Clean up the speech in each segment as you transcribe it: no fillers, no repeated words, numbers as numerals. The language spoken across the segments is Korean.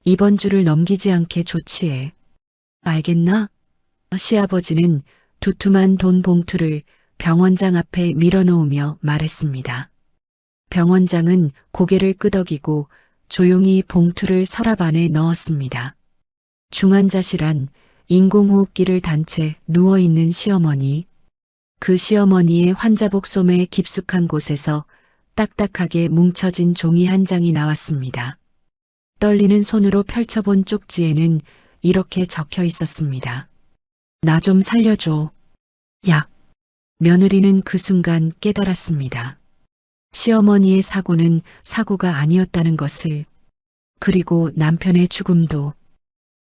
이번 주를 넘기지 않게 조치해. 알겠나? 시아버지는 두툼한 돈 봉투를 병원장 앞에 밀어놓으며 말했습니다. 병원장은 고개를 끄덕이고 조용히 봉투를 서랍 안에 넣었습니다. 중환자실안 인공호흡기를 단 채 누워있는 시어머니. 그 시어머니의 환자복 소매에 깊숙한 곳에서 딱딱하게 뭉쳐진 종이 한 장이 나왔습니다. 떨리는 손으로 펼쳐본 쪽지에는 이렇게 적혀 있었습니다. 나 좀 살려줘. 약. 며느리는 그 순간 깨달았습니다. 시어머니의 사고는 사고가 아니었다는 것을, 그리고 남편의 죽음도.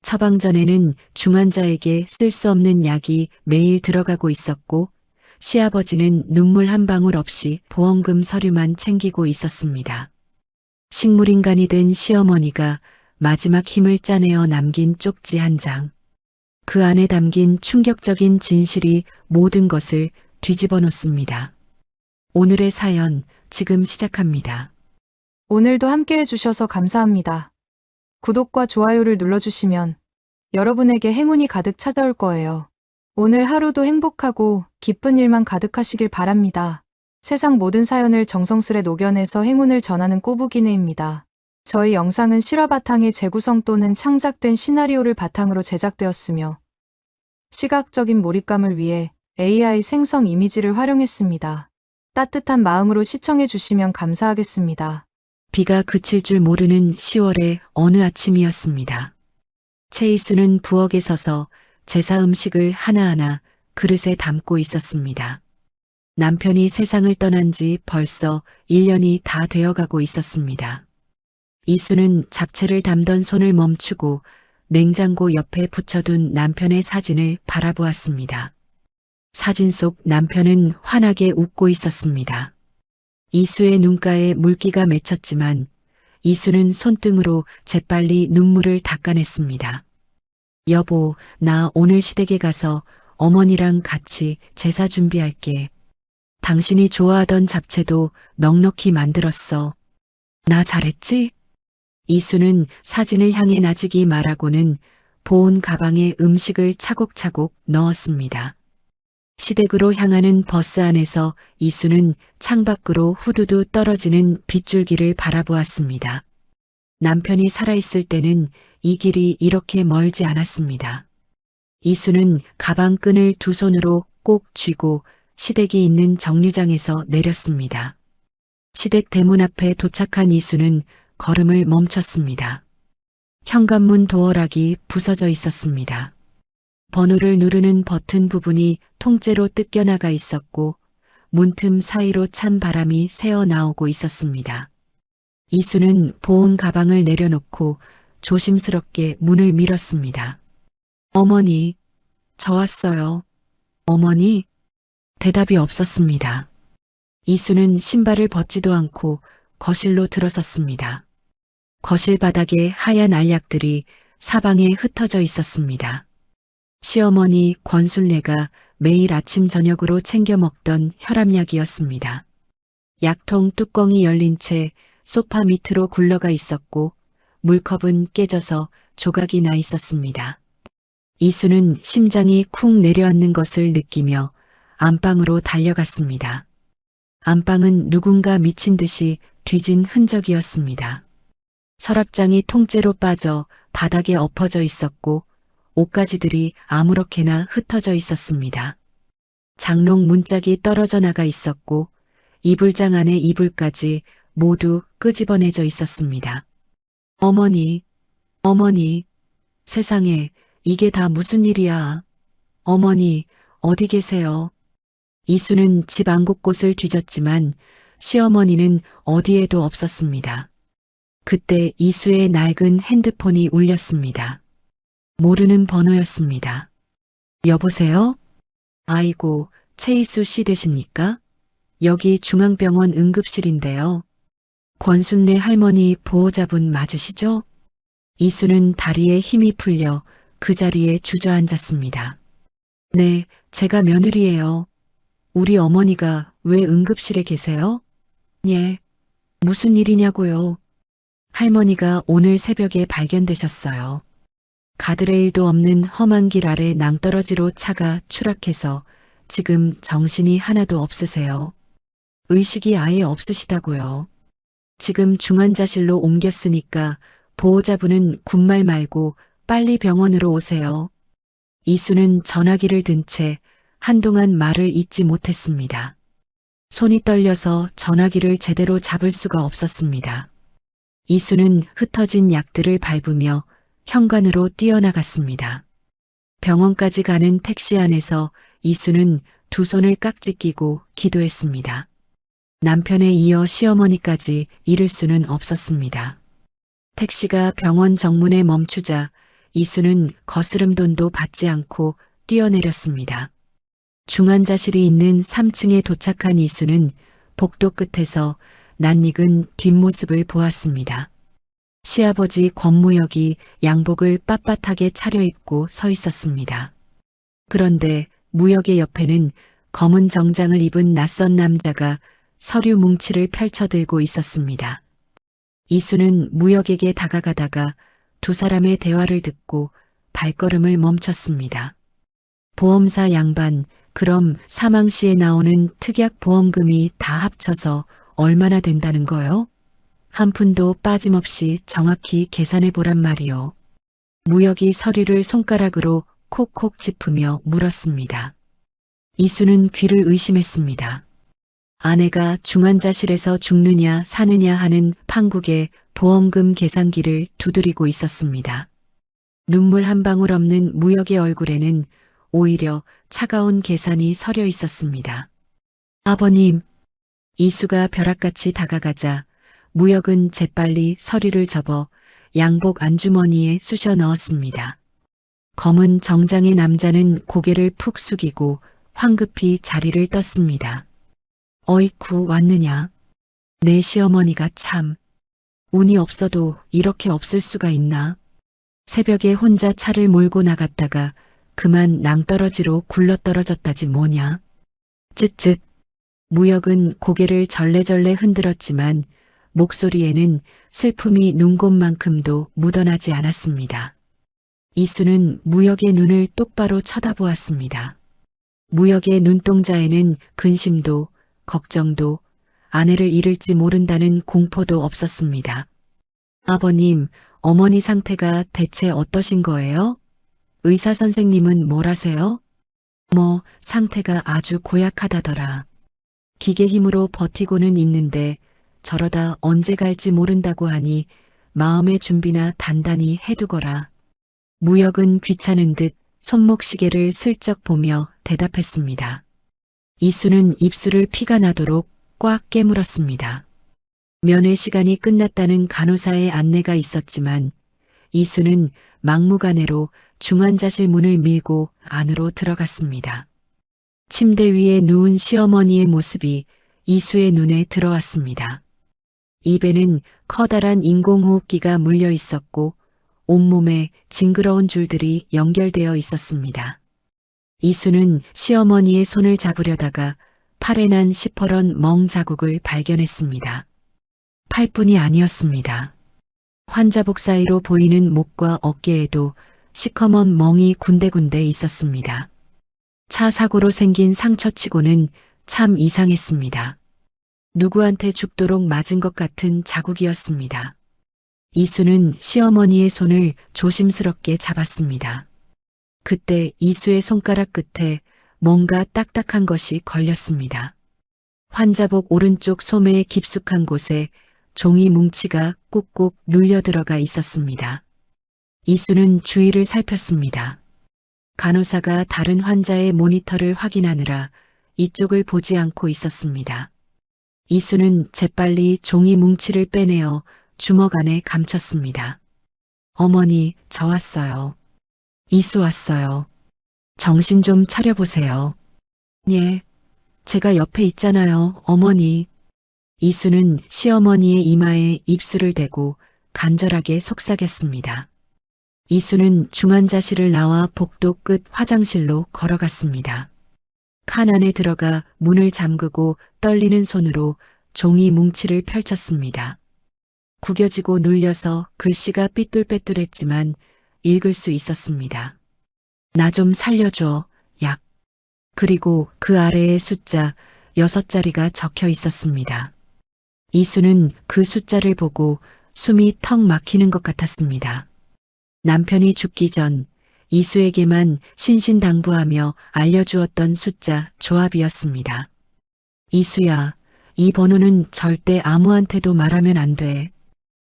처방전에는 중환자에게 쓸 수 없는 약이 매일 들어가고 있었고, 시아버지는 눈물 한 방울 없이 보험금 서류만 챙기고 있었습니다. 식물인간이 된 시어머니가 마지막 힘을 짜내어 남긴 쪽지 한 장. 그 안에 담긴 충격적인 진실이 모든 것을 뒤집어 놓습니다. 오늘의 사연 지금 시작합니다. 오늘도 함께 해주셔서 감사합니다. 구독과 좋아요를 눌러주시면 여러분에게 행운이 가득 찾아올 거예요. 오늘 하루도 행복하고 기쁜 일만 가득하시길 바랍니다. 세상 모든 사연을 정성스레 녹여내서 행운을 전하는 꼬부기네입니다. 저희 영상은 실화 바탕의 재구성 또는 창작된 시나리오를 바탕으로 제작되었으며 시각적인 몰입감을 위해 AI 생성 이미지를 활용했습니다. 따뜻한 마음으로 시청해 주시면 감사하겠습니다. 비가 그칠 줄 모르는 10월의 어느 아침이었습니다. 최이수는 부엌에 서서 제사 음식을 하나하나 그릇에 담고 있었습니다. 남편이 세상을 떠난 지 벌써 1년이 다 되어가고 있었습니다. 이수는 잡채를 담던 손을 멈추고 냉장고 옆에 붙여둔 남편의 사진을 바라보았습니다. 사진 속 남편은 환하게 웃고 있었습니다. 이수의 눈가에 물기가 맺혔지만 이수는 손등으로 재빨리 눈물을 닦아냈습니다. 여보, 나 오늘 시댁에 가서 어머니랑 같이 제사 준비할게. 당신이 좋아하던 잡채도 넉넉히 만들었어. 나 잘했지? 이수는 사진을 향해 나지기 말하고는 보온 가방에 음식을 차곡차곡 넣었습니다. 시댁으로 향하는 버스 안에서 이수는 창밖으로 후두두 떨어지는 빗줄기를 바라보았습니다. 남편이 살아있을 때는 이 길이 이렇게 멀지 않았습니다. 이수는 가방 끈을 두 손으로 꼭 쥐고 시댁이 있는 정류장에서 내렸습니다. 시댁 대문 앞에 도착한 이수는 걸음을 멈췄습니다. 현관문 도어락이 부서져 있었습니다. 번호를 누르는 버튼 부분이 통째로 뜯겨나가 있었고 문틈 사이로 찬 바람이 새어 나오고 있었습니다. 이수는 보온 가방을 내려놓고 조심스럽게 문을 밀었습니다. 어머니, 저 왔어요. 어머니? 대답이 없었습니다. 이수는 신발을 벗지도 않고 거실로 들어섰습니다. 거실 바닥에 하얀 알약들이 사방에 흩어져 있었습니다. 시어머니 권순례가 매일 아침 저녁으로 챙겨 먹던 혈압약이었습니다. 약통 뚜껑이 열린 채 소파 밑으로 굴러가 있었고 물컵은 깨져서 조각이 나 있었습니다. 이수는 심장이 쿵 내려앉는 것을 느끼며 안방으로 달려갔습니다. 안방은 누군가 미친 듯이 뒤진 흔적이었습니다. 서랍장이 통째로 빠져 바닥에 엎어져 있었고 옷가지들이 아무렇게나 흩어져 있었습니다. 장롱 문짝이 떨어져 나가 있었고 이불장 안에 이불까지 모두 끄집어내져 있었습니다. 어머니, 어머니, 세상에 이게 다 무슨 일이야. 어머니, 어디 계세요? 이수는 집 안 곳곳을 뒤졌지만 시어머니는 어디에도 없었습니다. 그때 이수의 낡은 핸드폰이 울렸습니다. 모르는 번호였습니다. 여보세요? 아이고, 최이수 씨 되십니까? 여기 중앙병원 응급실인데요. 권순례 할머니 보호자분 맞으시죠? 이수는 다리에 힘이 풀려 그 자리에 주저앉았습니다. 네, 제가 며느리예요. 우리 어머니가 왜 응급실에 계세요? 예, 무슨 일이냐고요? 할머니가 오늘 새벽에 발견되셨어요. 가드레일도 없는 험한 길 아래 낭떠러지로 차가 추락해서 지금 정신이 하나도 없으세요. 의식이 아예 없으시다고요. 지금 중환자실로 옮겼으니까 보호자분은 군말 말고 빨리 병원으로 오세요. 이수는 전화기를 든 채 한동안 말을 잇지 못했습니다. 손이 떨려서 전화기를 제대로 잡을 수가 없었습니다. 이수는 흩어진 약들을 밟으며 현관으로 뛰어나갔습니다. 병원까지 가는 택시 안에서 이수는 두 손을 깍지 끼고 기도했습니다. 남편에 이어 시어머니까지 잃을 수는 없었습니다. 택시가 병원 정문에 멈추자 이수는 거스름돈도 받지 않고 뛰어내렸습니다. 중환자실이 있는 3층에 도착한 이수는 복도 끝에서 낯익은 뒷모습을 보았습니다. 시아버지 권무역이 양복을 빳빳하게 차려입고 서 있었습니다. 그런데 무역의 옆에는 검은 정장을 입은 낯선 남자가 서류 뭉치를 펼쳐들고 있었습니다. 이수는 무역에게 다가가다가 두 사람의 대화를 듣고 발걸음을 멈췄습니다. 보험사 양반, 그럼 사망 시에 나오는 특약 보험금이 다 합쳐서 얼마나 된다는 거요? 한 푼도 빠짐없이 정확히 계산해 보란 말이요. 무역이 서류를 손가락으로 콕콕 짚으며 물었습니다. 이수는 귀를 의심했습니다. 아내가 중환자실에서 죽느냐 사느냐 하는 판국에 보험금 계산기를 두드리고 있었습니다. 눈물 한 방울 없는 무역의 얼굴에는 오히려 차가운 계산이 서려 있었습니다. 아버님, 이수가 벼락같이 다가가자 무역은 재빨리 서류를 접어 양복 안주머니에 쑤셔 넣었습니다. 검은 정장의 남자는 고개를 푹 숙이고 황급히 자리를 떴습니다. 어이쿠 왔느냐. 내 시어머니가 참. 운이 없어도 이렇게 없을 수가 있나. 새벽에 혼자 차를 몰고 나갔다가 그만 낭떠러지로 굴러떨어졌다지 뭐냐. 쯧쯧. 무역은 고개를 절레절레 흔들었지만 목소리에는 슬픔이 눈곱만큼도 묻어나지 않았습니다. 이수는 무역의 눈을 똑바로 쳐다보았습니다. 무역의 눈동자에는 근심도 걱정도 아내를 잃을지 모른다는 공포도 없었습니다. 아버님, 어머니 상태가 대체 어떠신 거예요? 의사 선생님은 뭘 하세요? 상태가 아주 고약하다더라. 기계 힘으로 버티고는 있는데 저러다 언제 갈지 모른다고 하니 마음의 준비나 단단히 해두거라. 무역은 귀찮은 듯 손목시계를 슬쩍 보며 대답했습니다. 이수는 입술을 피가 나도록 꽉 깨물었습니다. 면회 시간이 끝났다는 간호사의 안내가 있었지만 이수는 막무가내로 중환자실 문을 밀고 안으로 들어갔습니다. 침대 위에 누운 시어머니의 모습이 이수의 눈에 들어왔습니다. 입에는 커다란 인공호흡기가 물려 있었고 온몸에 징그러운 줄들이 연결되어 있었습니다. 이수는 시어머니의 손을 잡으려다가 팔에 난 시퍼런 멍 자국을 발견했습니다. 팔뿐이 아니었습니다. 환자복 사이로 보이는 목과 어깨에도 시커먼 멍이 군데군데 있었습니다. 차 사고로 생긴 상처치고는 참 이상했습니다. 누구한테 죽도록 맞은 것 같은 자국이었습니다. 이수는 시어머니의 손을 조심스럽게 잡았습니다. 그때 이수의 손가락 끝에 뭔가 딱딱한 것이 걸렸습니다. 환자복 오른쪽 소매의 깊숙한 곳에 종이 뭉치가 꾹꾹 눌려 들어가 있었습니다. 이수는 주위를 살폈습니다. 간호사가 다른 환자의 모니터를 확인하느라 이쪽을 보지 않고 있었습니다. 이수는 재빨리 종이 뭉치를 빼내어 주먹 안에 감췄습니다. 어머니, 저 왔어요. 이수 왔어요. 정신 좀 차려보세요. 예, 제가 옆에 있잖아요, 어머니. 이수는 시어머니의 이마에 입술을 대고 간절하게 속삭였습니다. 이수는 중환자실을 나와 복도 끝 화장실로 걸어갔습니다. 칸 안에 들어가 문을 잠그고 떨리는 손으로 종이 뭉치를 펼쳤습니다. 구겨지고 눌려서 글씨가 삐뚤빼뚤했지만 읽을 수 있었습니다. 나 좀 살려줘, 약. 그리고 그 아래에 숫자 6자리가 적혀 있었습니다. 이수는 그 숫자를 보고 숨이 턱 막히는 것 같았습니다. 남편이 죽기 전 이수에게만 신신당부하며 알려주었던 숫자 조합이었습니다. 이수야, 이 번호는 절대 아무한테도 말하면 안 돼.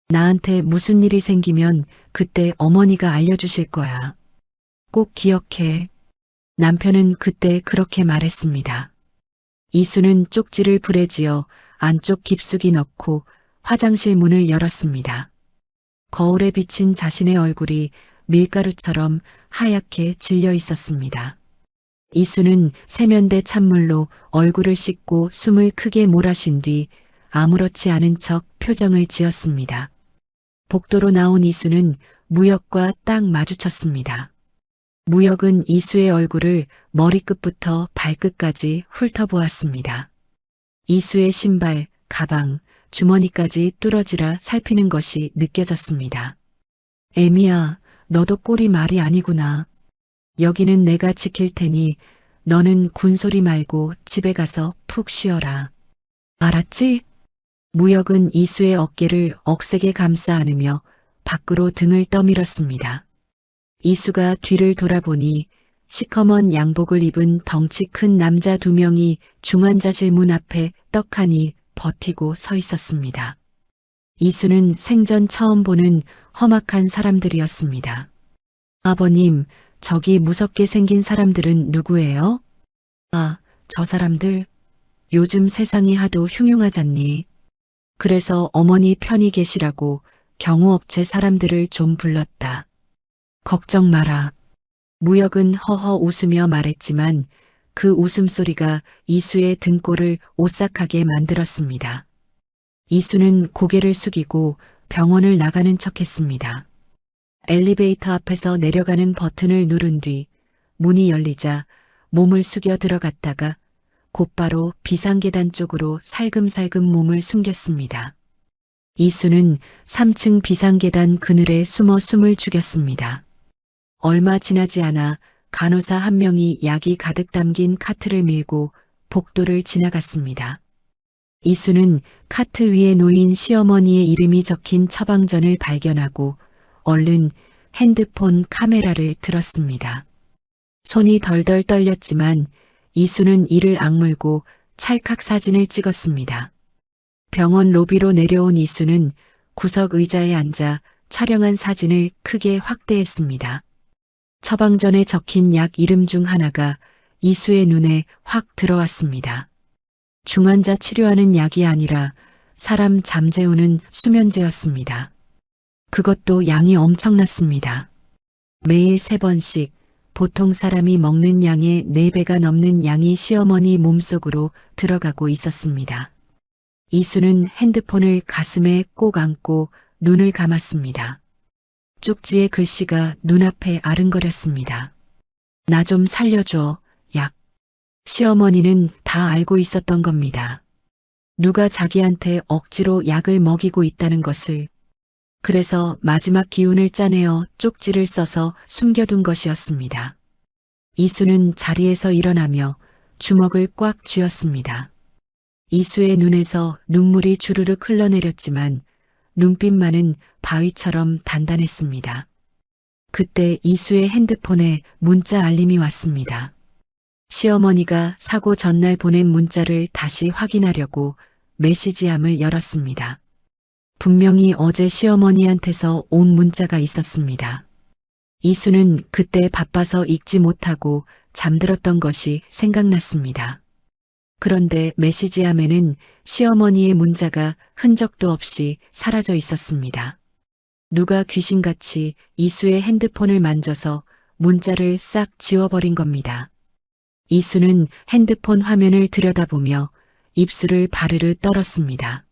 나한테 무슨 일이 생기면 그때 어머니가 알려주실 거야. 꼭 기억해. 남편은 그때 그렇게 말했습니다. 이수는 쪽지를 불에 지어 안쪽 깊숙이 넣고 화장실 문을 열었습니다. 거울에 비친 자신의 얼굴이 밀가루처럼 하얗게 질려 있었습니다. 이수는 세면대 찬물로 얼굴을 씻고 숨을 크게 몰아쉰 뒤 아무렇지 않은 척 표정을 지었습니다. 복도로 나온 이수는 무역과 딱 마주쳤습니다. 무역은 이수의 얼굴을 머리끝부터 발끝까지 훑어보았습니다. 이수의 신발, 가방, 주머니까지 뚫어지라 살피는 것이 느껴졌습니다. 애미야, 너도 꼴이 말이 아니구나. 여기는 내가 지킬 테니 너는 군소리 말고 집에 가서 푹 쉬어라. 알았지? 무역은 이수의 어깨를 억세게 감싸 안으며 밖으로 등을 떠밀었습니다. 이수가 뒤를 돌아보니 시커먼 양복을 입은 덩치 큰 남자 2명이 중환자실 문 앞에 떡하니 버티고 서 있었습니다. 이수는 생전 처음 보는 험악한 사람들이었습니다. 아버님, 저기 무섭게 생긴 사람들은 누구예요? 아, 저 사람들. 요즘 세상이 하도 흉흉하잖니. 그래서 어머니 편히 계시라고 경호업체 사람들을 좀 불렀다. 걱정 마라. 무역은 허허 웃으며 말했지만 그 웃음소리가 이수의 등골을 오싹하게 만들었습니다. 이수는 고개를 숙이고 병원을 나가는 척했습니다. 엘리베이터 앞에서 내려가는 버튼을 누른 뒤 문이 열리자 몸을 숙여 들어갔다가 곧바로 비상계단 쪽으로 살금살금 몸을 숨겼습니다. 이수는 3층 비상계단 그늘에 숨어 숨을 죽였습니다. 얼마 지나지 않아 간호사 한 명이 약이 가득 담긴 카트를 밀고 복도를 지나갔습니다. 이수는 카트 위에 놓인 시어머니의 이름이 적힌 처방전을 발견하고 얼른 핸드폰 카메라를 들었습니다. 손이 덜덜 떨렸지만 이수는 이를 악물고 찰칵 사진을 찍었습니다. 병원 로비로 내려온 이수는 구석 의자에 앉아 촬영한 사진을 크게 확대했습니다. 처방전에 적힌 약 이름 중 하나가 이수의 눈에 확 들어왔습니다. 중환자 치료하는 약이 아니라 사람 잠재우는 수면제였습니다. 그것도 양이 엄청났습니다. 매일 3번씩 보통 사람이 먹는 양의 4배가 넘는 양이 시어머니 몸속으로 들어가고 있었습니다. 이수는 핸드폰을 가슴에 꼭 안고 눈을 감았습니다. 쪽지의 글씨가 눈앞에 아른거렸습니다. 나 좀 살려줘, 약. 시어머니는 다 알고 있었던 겁니다. 누가 자기한테 억지로 약을 먹이고 있다는 것을. 그래서 마지막 기운을 짜내어 쪽지를 써서 숨겨둔 것이었습니다. 이수는 자리에서 일어나며 주먹을 꽉 쥐었습니다. 이수의 눈에서 눈물이 주르륵 흘러내렸지만 눈빛만은 바위처럼 단단했습니다. 그때 이수의 핸드폰에 문자 알림이 왔습니다. 시어머니가 사고 전날 보낸 문자를 다시 확인하려고 메시지함을 열었습니다. 분명히 어제 시어머니한테서 온 문자가 있었습니다. 이수는 그때 바빠서 읽지 못하고 잠들었던 것이 생각났습니다. 그런데 메시지함에는 시어머니의 문자가 흔적도 없이 사라져 있었습니다. 누가 귀신같이 이수의 핸드폰을 만져서 문자를 싹 지워버린 겁니다. 이수는 핸드폰 화면을 들여다보며 입술을 바르르 떨었습니다.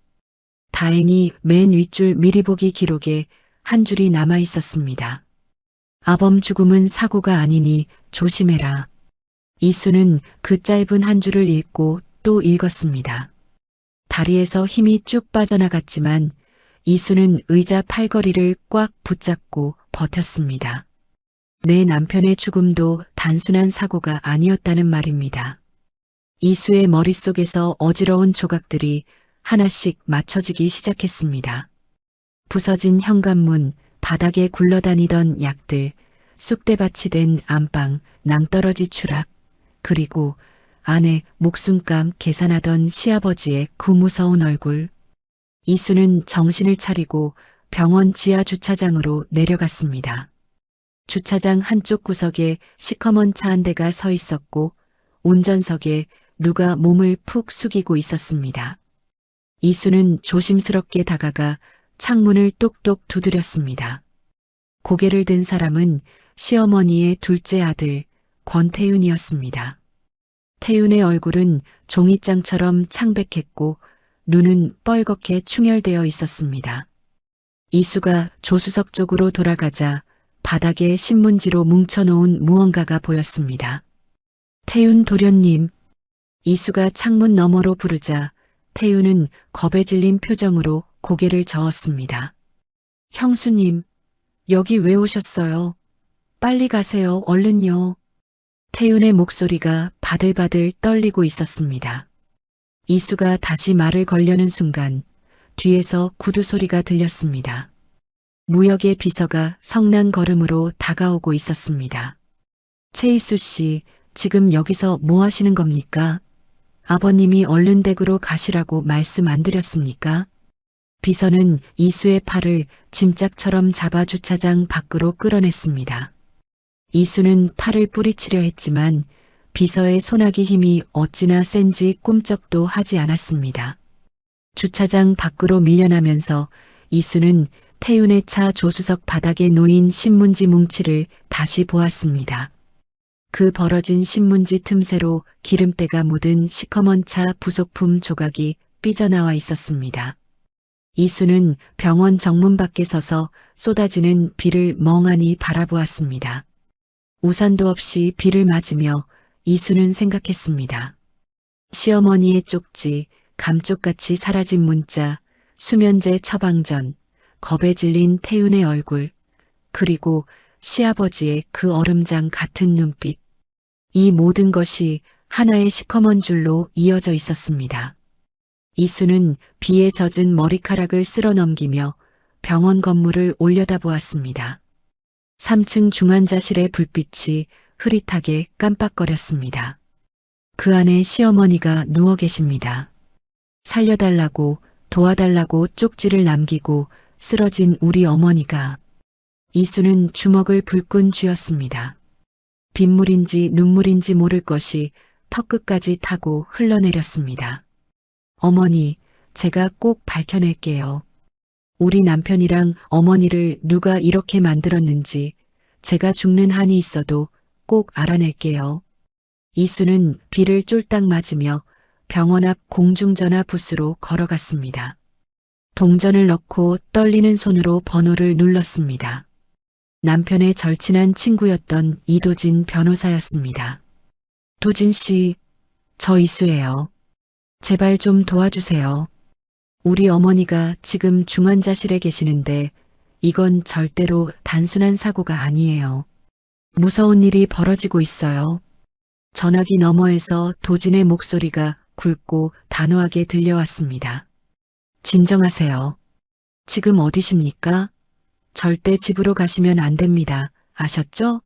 다행히 맨 윗줄 미리 보기 기록에 한 줄이 남아 있었습니다. 아범 죽음은 사고가 아니니 조심해라. 이수는 그 짧은 한 줄을 읽고 또 읽었습니다. 다리에서 힘이 쭉 빠져나갔지만 이수는 의자 팔걸이를 꽉 붙잡고 버텼습니다. 내 남편의 죽음도 단순한 사고가 아니었다는 말입니다. 이수의 머릿속에서 어지러운 조각들이 하나씩 맞춰지기 시작했습니다. 부서진 현관문, 바닥에 굴러다니던 약들, 쑥대밭이 된 안방, 낭떠러지 추락, 그리고 아내 목숨감 계산하던 시아버지의 그 무서운 얼굴. 이수는 정신을 차리고 병원 지하 주차장으로 내려갔습니다. 주차장 한쪽 구석에 시커먼 차 한 대가 서 있었고 운전석에 누가 몸을 푹 숙이고 있었습니다. 이수는 조심스럽게 다가가 창문을 똑똑 두드렸습니다. 고개를 든 사람은 시어머니의 둘째 아들 권태윤이었습니다. 태윤의 얼굴은 종이장처럼 창백했고 눈은 뻘겋게 충혈되어 있었습니다. 이수가 조수석 쪽으로 돌아가자 바닥에 신문지로 뭉쳐놓은 무언가가 보였습니다. 태윤 도련님. 이수가 창문 너머로 부르자 태윤은 겁에 질린 표정으로 고개를 저었습니다. 형수님, 여기 왜 오셨어요? 빨리 가세요, 얼른요. 태윤의 목소리가 바들바들 떨리고 있었습니다. 이수가 다시 말을 걸려는 순간 뒤에서 구두 소리가 들렸습니다. 무역의 비서가 성난 걸음으로 다가오고 있었습니다. 최이수 씨, 지금 여기서 뭐 하시는 겁니까? 아버님이 얼른 댁으로 가시라고 말씀 안 드렸습니까? 비서는 이수의 팔을 짐짝처럼 잡아 주차장 밖으로 끌어냈습니다. 이수는 팔을 뿌리치려 했지만 비서의 손아귀 힘이 어찌나 센지 꿈쩍도 하지 않았습니다. 주차장 밖으로 밀려나면서 이수는 태윤의 차 조수석 바닥에 놓인 신문지 뭉치를 다시 보았습니다. 그 벌어진 신문지 틈새로 기름때가 묻은 시커먼 차 부속품 조각이 삐져나와 있었습니다. 이수는 병원 정문 밖에 서서 쏟아지는 비를 멍하니 바라보았습니다. 우산도 없이 비를 맞으며 이수는 생각했습니다. 시어머니의 쪽지, 감쪽같이 사라진 문자, 수면제 처방전, 겁에 질린 태윤의 얼굴, 그리고 시아버지의 그 얼음장 같은 눈빛. 이 모든 것이 하나의 시커먼 줄로 이어져 있었습니다. 이수는 비에 젖은 머리카락을 쓸어 넘기며 병원 건물을 올려다보았습니다. 3층 중환자실의 불빛이 흐릿하게 깜빡거렸습니다. 그 안에 시어머니가 누워 계십니다. 살려달라고 도와달라고 쪽지를 남기고 쓰러진 우리 어머니가. 이수는 주먹을 불끈 쥐었습니다. 빗물인지 눈물인지 모를 것이 턱끝까지 타고 흘러내렸습니다. 어머니, 제가 꼭 밝혀낼게요. 우리 남편이랑 어머니를 누가 이렇게 만들었는지 제가 죽는 한이 있어도 꼭 알아낼게요. 이수는 비를 쫄딱 맞으며 병원 앞 공중전화 부스로 걸어갔습니다. 동전을 넣고 떨리는 손으로 번호를 눌렀습니다. 남편의 절친한 친구였던 이도진 변호사였습니다. 도진 씨, 저 이수예요. 제발 좀 도와주세요. 우리 어머니가 지금 중환자실에 계시는데 이건 절대로 단순한 사고가 아니에요. 무서운 일이 벌어지고 있어요. 전화기 너머에서 도진의 목소리가 굵고 단호하게 들려왔습니다. 진정하세요. 지금 어디십니까? 절대 집으로 가시면 안 됩니다. 아셨죠?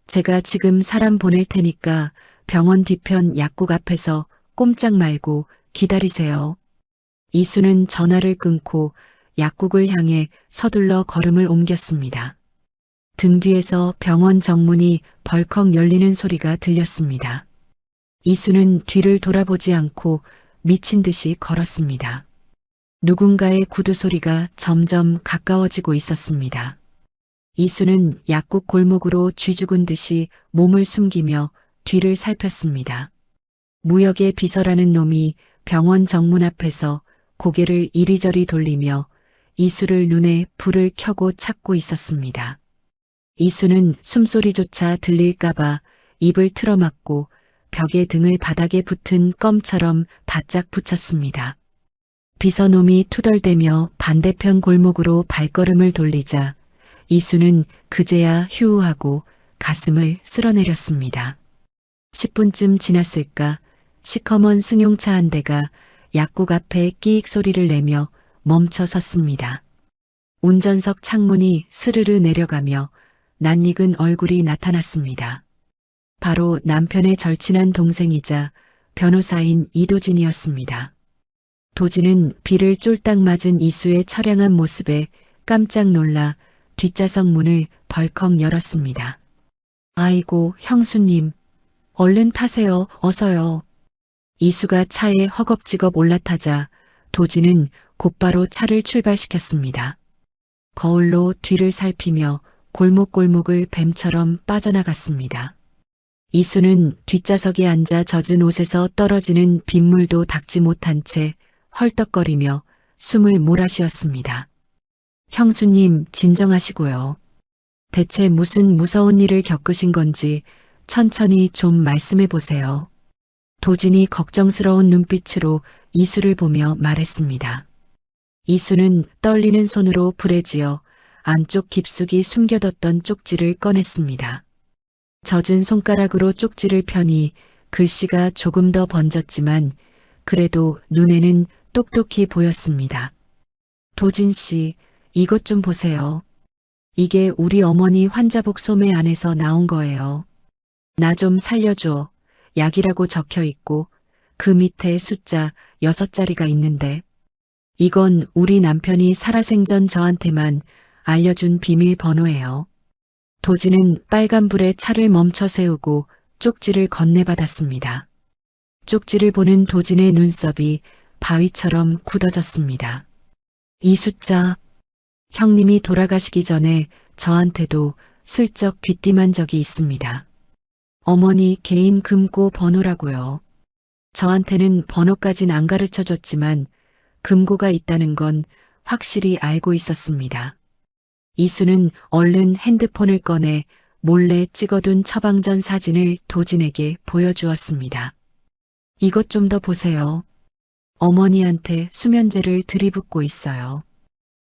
제가 지금 사람 보낼 테니까 병원 뒤편 약국 앞에서 꼼짝 말고 기다리세요. 이수는 전화를 끊고 약국을 향해 서둘러 걸음을 옮겼습니다. 등 뒤에서 병원 정문이 벌컥 열리는 소리가 들렸습니다. 이수는 뒤를 돌아보지 않고 미친 듯이 걸었습니다. 누군가의 구두 소리가 점점 가까워지고 있었습니다. 이수는 약국 골목으로 쥐죽은 듯이 몸을 숨기며 뒤를 살폈습니다. 무역의 비서라는 놈이 병원 정문 앞에서 고개를 이리저리 돌리며 이수를 눈에 불을 켜고 찾고 있었습니다. 이수는 숨소리조차 들릴까봐 입을 틀어막고 벽에 등을 바닥에 붙은 껌처럼 바짝 붙였습니다. 비서놈이 투덜대며 반대편 골목으로 발걸음을 돌리자 이수는 그제야 휴우하고 가슴을 쓸어내렸습니다. 10분쯤 지났을까 시커먼 승용차 한 대가 약국 앞에 끼익 소리를 내며 멈춰 섰습니다. 운전석 창문이 스르르 내려가며 낯익은 얼굴이 나타났습니다. 바로 남편의 절친한 동생이자 변호사인 이도진이었습니다. 도진은 비를 쫄딱 맞은 이수의 처량한 모습에 깜짝 놀라 뒷좌석 문을 벌컥 열었습니다. 아이고, 형수님. 얼른 타세요. 어서요. 이수가 차에 허겁지겁 올라타자 도진은 곧바로 차를 출발시켰습니다. 거울로 뒤를 살피며 골목골목을 뱀처럼 빠져나갔습니다. 이수는 뒷좌석에 앉아 젖은 옷에서 떨어지는 빗물도 닦지 못한 채 헐떡거리며 숨을 몰아쉬었습니다. 형수님, 진정하시고요. 대체 무슨 무서운 일을 겪으신 건지 천천히 좀 말씀해 보세요. 도진이 걱정스러운 눈빛으로 이수를 보며 말했습니다. 이수는 떨리는 손으로 불에 지어 안쪽 깊숙이 숨겨뒀던 쪽지를 꺼냈습니다. 젖은 손가락으로 쪽지를 펴니 글씨가 조금 더 번졌지만 그래도 눈에는 똑똑히 보였습니다. 도진 씨, 이것 좀 보세요. 이게 우리 어머니 환자복 소매 안에서 나온 거예요. 나 좀 살려줘. 약이라고 적혀 있고 그 밑에 숫자 6자리가 있는데 이건 우리 남편이 살아생전 저한테만 알려준 비밀번호예요. 도진은 빨간불에 차를 멈춰 세우고 쪽지를 건네받았습니다. 쪽지를 보는 도진의 눈썹이 바위처럼 굳어졌습니다. 이 숫자, 형님이 돌아가시기 전에 저한테도 슬쩍 귀띔한 적이 있습니다. 어머니 개인 금고 번호라고요. 저한테는 번호까진 안 가르쳐줬지만 금고가 있다는 건 확실히 알고 있었습니다. 이수는 얼른 핸드폰을 꺼내 몰래 찍어둔 처방전 사진을 도진에게 보여주었습니다. 이것 좀 더 보세요. 어머니한테 수면제를 들이붓고 있어요.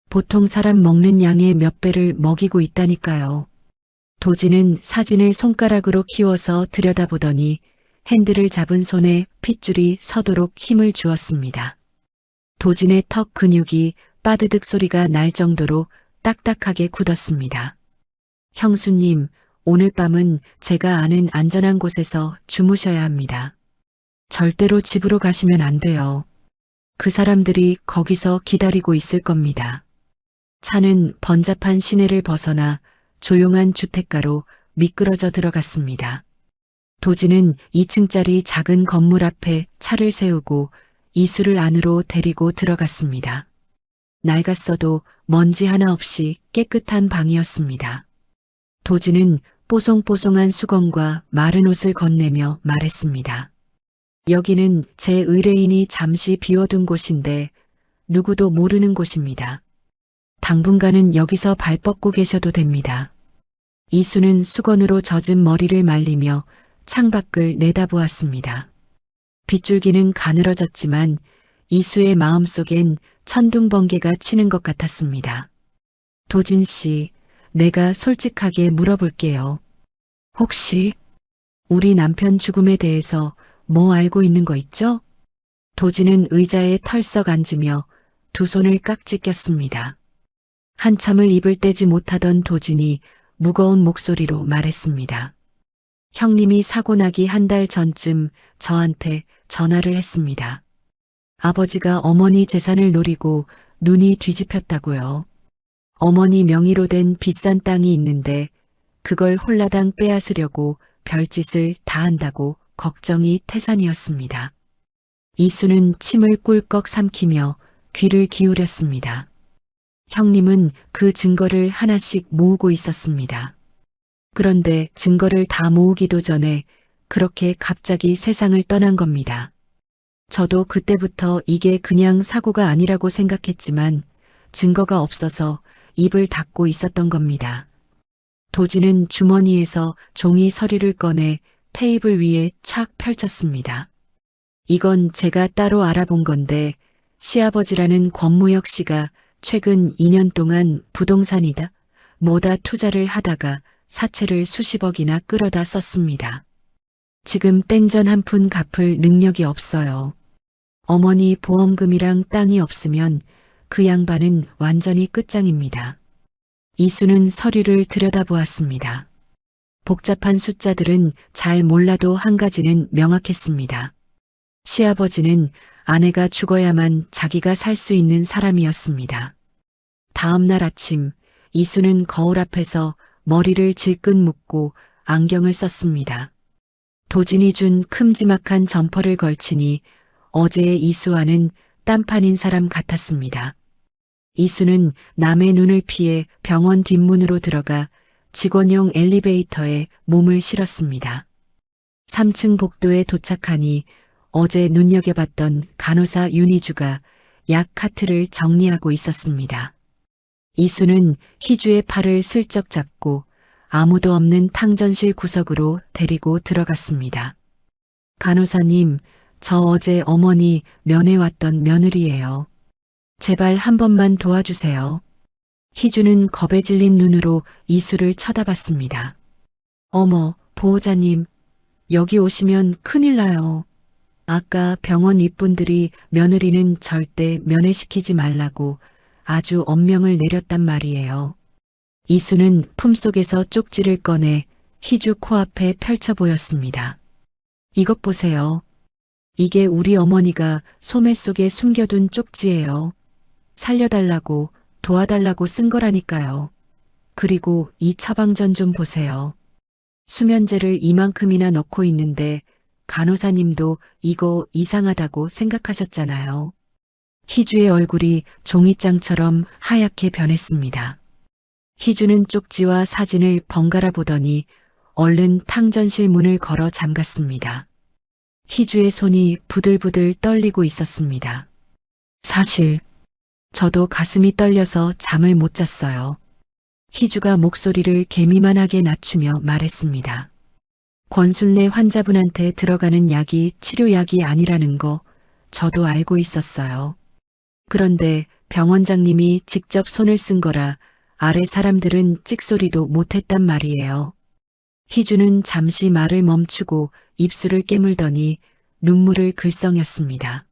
보통 사람 먹는 양의 몇 배를 먹이고 있다니까요. 도진은 사진을 손가락으로 키워서 들여다보더니 핸들을 잡은 손에 핏줄이 서도록 힘을 주었습니다. 도진의 턱 근육이 빠드득 소리가 날 정도로 딱딱하게 굳었습니다. 형수님, 오늘 밤은 제가 아는 안전한 곳에서 주무셔야 합니다. 절대로 집으로 가시면 안 돼요. 그 사람들이 거기서 기다리고 있을 겁니다. 차는 번잡한 시내를 벗어나 조용한 주택가로 미끄러져 들어갔습니다. 도진은 2층짜리 작은 건물 앞에 차를 세우고 이수를 안으로 데리고 들어갔습니다. 낡았어도 먼지 하나 없이 깨끗한 방이었습니다. 도진은 뽀송뽀송한 수건과 마른 옷을 건네며 말했습니다. 여기는 제 의뢰인이 잠시 비워둔 곳인데 누구도 모르는 곳입니다. 당분간은 여기서 발 뻗고 계셔도 됩니다. 이수는 수건으로 젖은 머리를 말리며 창밖을 내다보았습니다. 빗줄기는 가늘어졌지만 이수의 마음속엔 천둥번개가 치는 것 같았습니다. 도진 씨, 내가 솔직하게 물어볼게요. 혹시 우리 남편 죽음에 대해서 뭐 알고 있는 거 있죠? 도진은 의자에 털썩 앉으며 두 손을 깍지 꼈습니다. 한참을 입을 떼지 못하던 도진이 무거운 목소리로 말했습니다. 형님이 사고 나기 한 달 전쯤 저한테 전화를 했습니다. 아버지가 어머니 재산을 노리고 눈이 뒤집혔다고요. 어머니 명의로 된 비싼 땅이 있는데 그걸 홀라당 빼앗으려고 별짓을 다 한다고 걱정이 태산이었습니다. 이수는 침을 꿀꺽 삼키며 귀를 기울였습니다. 형님은 그 증거를 하나씩 모으고 있었습니다. 그런데 증거를 다 모으기도 전에 그렇게 갑자기 세상을 떠난 겁니다. 저도 그때부터 이게 그냥 사고가 아니라고 생각했지만 증거가 없어서 입을 닫고 있었던 겁니다. 도진은 주머니에서 종이 서류를 꺼내 테이블 위에 착 펼쳤습니다. 이건 제가 따로 알아본 건데 시아버지라는 권무혁 씨가 최근 2년 동안 부동산이다 뭐다 투자를 하다가 사채를 수십억이나 끌어다 썼습니다. 지금 땡전 한 푼 갚을 능력이 없어요. 어머니 보험금이랑 땅이 없으면 그 양반은 완전히 끝장입니다. 이수는 서류를 들여다보았습니다. 복잡한 숫자들은 잘 몰라도 한 가지는 명확했습니다. 시아버지는 아내가 죽어야만 자기가 살 수 있는 사람이었습니다. 다음 날 아침 이수는 거울 앞에서 머리를 질끈 묶고 안경을 썼습니다. 도진이 준 큼지막한 점퍼를 걸치니 어제의 이수와는 딴판인 사람 같았습니다. 이수는 남의 눈을 피해 병원 뒷문으로 들어가 직원용 엘리베이터에 몸을 실었습니다. 3층 복도에 도착하니 어제 눈여겨봤던 간호사 윤희주가 약 카트를 정리하고 있었습니다. 이수는 희주의 팔을 슬쩍 잡고 아무도 없는 탕전실 구석으로 데리고 들어갔습니다. 간호사님, 저 어제 어머니 면회 왔던 며느리예요. 제발 한 번만 도와주세요. 희주는 겁에 질린 눈으로 이수를 쳐다봤습니다. 어머, 보호자님, 여기 오시면 큰일 나요. 아까 병원 윗분들이 며느리는 절대 면회시키지 말라고 아주 엄명을 내렸단 말이에요. 이수는 품속에서 쪽지를 꺼내 희주 코앞에 펼쳐 보였습니다. 이것 보세요. 이게 우리 어머니가 소매 속에 숨겨둔 쪽지예요. 살려달라고 도와달라고 쓴 거라니까요. 그리고 이 처방전 좀 보세요. 수면제를 이만큼이나 넣고 있는데 간호사님도 이거 이상하다고 생각하셨잖아요. 희주의 얼굴이 종이장처럼 하얗게 변했습니다. 희주는 쪽지와 사진을 번갈아 보더니 얼른 탕전실 문을 걸어 잠갔습니다. 희주의 손이 부들부들 떨리고 있었습니다. 사실 저도 가슴이 떨려서 잠을 못 잤어요. 희주가 목소리를 개미만하게 낮추며 말했습니다. 권순례 환자분한테 들어가는 약이 치료약이 아니라는 거 저도 알고 있었어요. 그런데 병원장님이 직접 손을 쓴 거라 아래 사람들은 찍소리도 못했단 말이에요. 희주는 잠시 말을 멈추고 입술을 깨물더니 눈물을 글썽였습니다.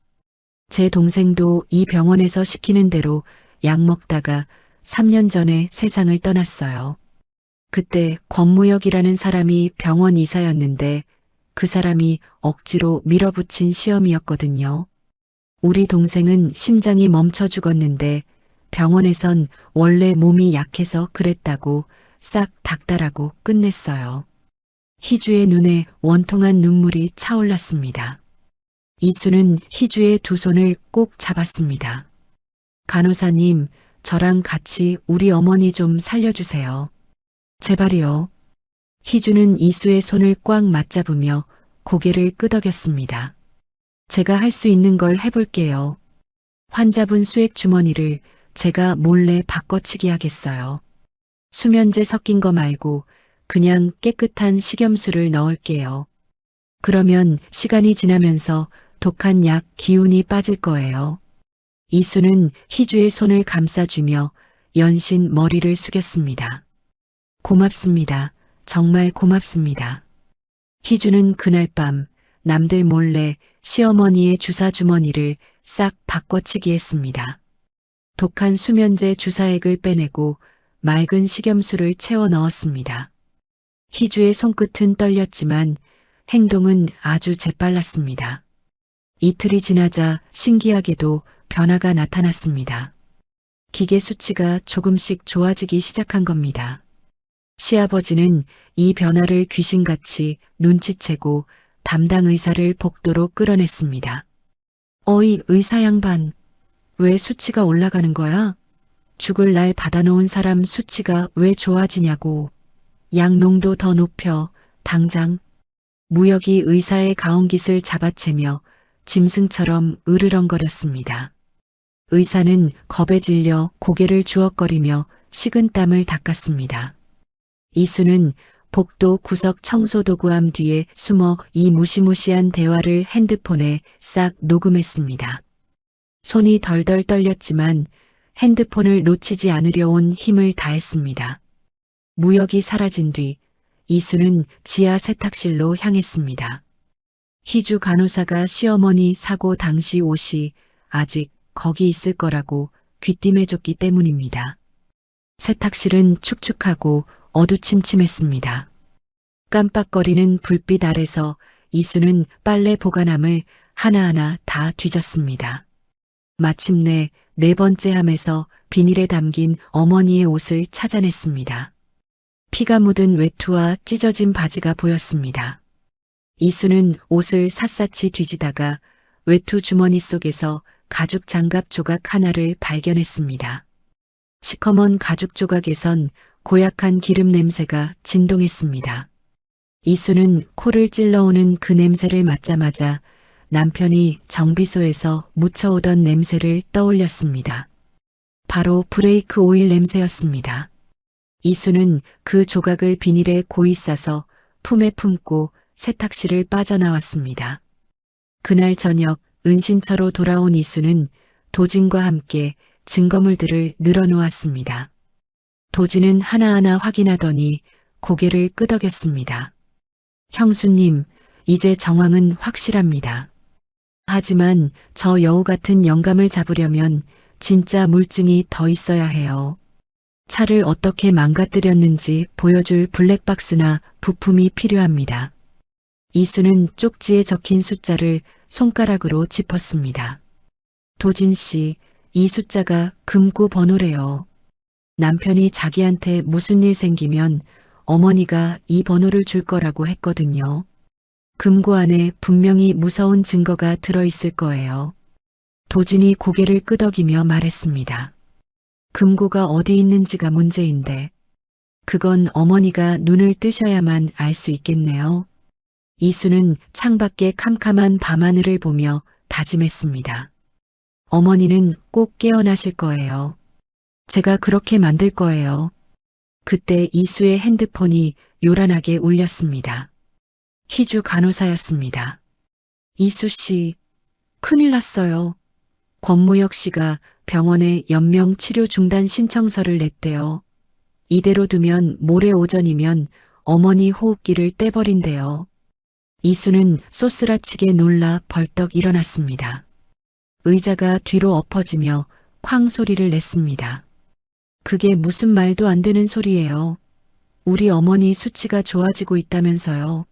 제 동생도 이 병원에서 시키는 대로 약 먹다가 3년 전에 세상을 떠났어요. 그때 권무혁이라는 사람이 병원 이사였는데 그 사람이 억지로 밀어붙인 시험이었거든요. 우리 동생은 심장이 멈춰 죽었는데 병원에선 원래 몸이 약해서 그랬다고 싹 닥달하고 끝냈어요. 희주의 눈에 원통한 눈물이 차올랐습니다. 이수는 희주의 두 손을 꼭 잡았습니다. 간호사님, 저랑 같이 우리 어머니 좀 살려주세요. 제발이요. 희주는 이수의 손을 꽉 맞잡으며 고개를 끄덕였습니다. 제가 할 수 있는 걸 해볼게요. 환자분 수액 주머니를 제가 몰래 바꿔치기 하겠어요. 수면제 섞인 거 말고 그냥 깨끗한 식염수를 넣을게요. 그러면 시간이 지나면서 독한 약 기운이 빠질 거예요. 이수는 희주의 손을 감싸주며 연신 머리를 숙였습니다. 고맙습니다. 정말 고맙습니다. 희주는 그날 밤 남들 몰래 시어머니의 주사 주머니를 싹 바꿔치기 했습니다. 독한 수면제 주사액을 빼내고 맑은 식염수를 채워 넣었습니다. 희주의 손끝은 떨렸지만 행동은 아주 재빨랐습니다. 이틀이 지나자 신기하게도 변화가 나타났습니다. 기계 수치가 조금씩 좋아지기 시작한 겁니다. 시아버지는 이 변화를 귀신같이 눈치채고 담당 의사를 복도로 끌어냈습니다. 어이, 의사 양반. 왜 수치가 올라가는 거야? 죽을 날 받아놓은 사람 수치가 왜 좋아지냐고. 약 농도 더 높여, 당장. 무역이 의사의 가온깃을 잡아채며 짐승처럼 으르렁거렸습니다. 의사는 겁에 질려 고개를 주걱거리며 식은땀을 닦았습니다. 이수는 복도 구석 청소도구함 뒤에 숨어 이 무시무시한 대화를 핸드폰에 싹 녹음했습니다. 손이 덜덜 떨렸지만 핸드폰을 놓치지 않으려 온 힘을 다했습니다. 무역이 사라진 뒤 이수는 지하 세탁실로 향했습니다. 희주 간호사가 시어머니 사고 당시 옷이 아직 거기 있을 거라고 귀띔해줬기 때문입니다. 세탁실은 축축하고 어두침침했습니다. 깜빡거리는 불빛 아래서 이수는 빨래 보관함을 하나하나 다 뒤졌습니다. 마침내 네 번째 함에서 비닐에 담긴 어머니의 옷을 찾아냈습니다. 피가 묻은 외투와 찢어진 바지가 보였습니다. 이수는 옷을 샅샅이 뒤지다가 외투 주머니 속에서 가죽 장갑 조각 하나를 발견했습니다. 시커먼 가죽 조각에선 고약한 기름 냄새가 진동했습니다. 이수는 코를 찔러오는 그 냄새를 맡자마자 남편이 정비소에서 묻혀오던 냄새를 떠올렸습니다. 바로 브레이크 오일 냄새였습니다. 이수는 그 조각을 비닐에 고이 싸서 품에 품고 세탁실을 빠져나왔습니다. 그날 저녁 은신처로 돌아온 이수는 도진과 함께 증거물들을 늘어놓았습니다. 도진은 하나하나 확인하더니 고개를 끄덕였습니다. 형수님, 이제 정황은 확실합니다. 하지만 저 여우 같은 영감을 잡으려면 진짜 물증이 더 있어야 해요. 차를 어떻게 망가뜨렸는지 보여줄 블랙박스나 부품이 필요합니다. 이수는 쪽지에 적힌 숫자를 손가락으로 짚었습니다. 도진 씨, 이 숫자가 금고 번호래요. 남편이 자기한테 무슨 일 생기면 어머니가 이 번호를 줄 거라고 했거든요. 금고 안에 분명히 무서운 증거가 들어있을 거예요. 도진이 고개를 끄덕이며 말했습니다. 금고가 어디 있는지가 문제인데 그건 어머니가 눈을 뜨셔야만 알 수 있겠네요. 이수는 창밖의 캄캄한 밤하늘을 보며 다짐했습니다. 어머니는 꼭 깨어나실 거예요. 제가 그렇게 만들 거예요. 그때 이수의 핸드폰이 요란하게 울렸습니다. 희주 간호사였습니다. 이수 씨, 큰일 났어요. 권무혁 씨가 병원에 연명 치료 중단 신청서를 냈대요. 이대로 두면 모레 오전이면 어머니 호흡기를 떼버린대요. 이수는 쏘스라치게 놀라 벌떡 일어났습니다. 의자가 뒤로 엎어지며 쾅 소리를 냈습니다. 그게 무슨 말도 안 되는 소리예요. 우리 어머니 수치가 좋아지고 있다면서요.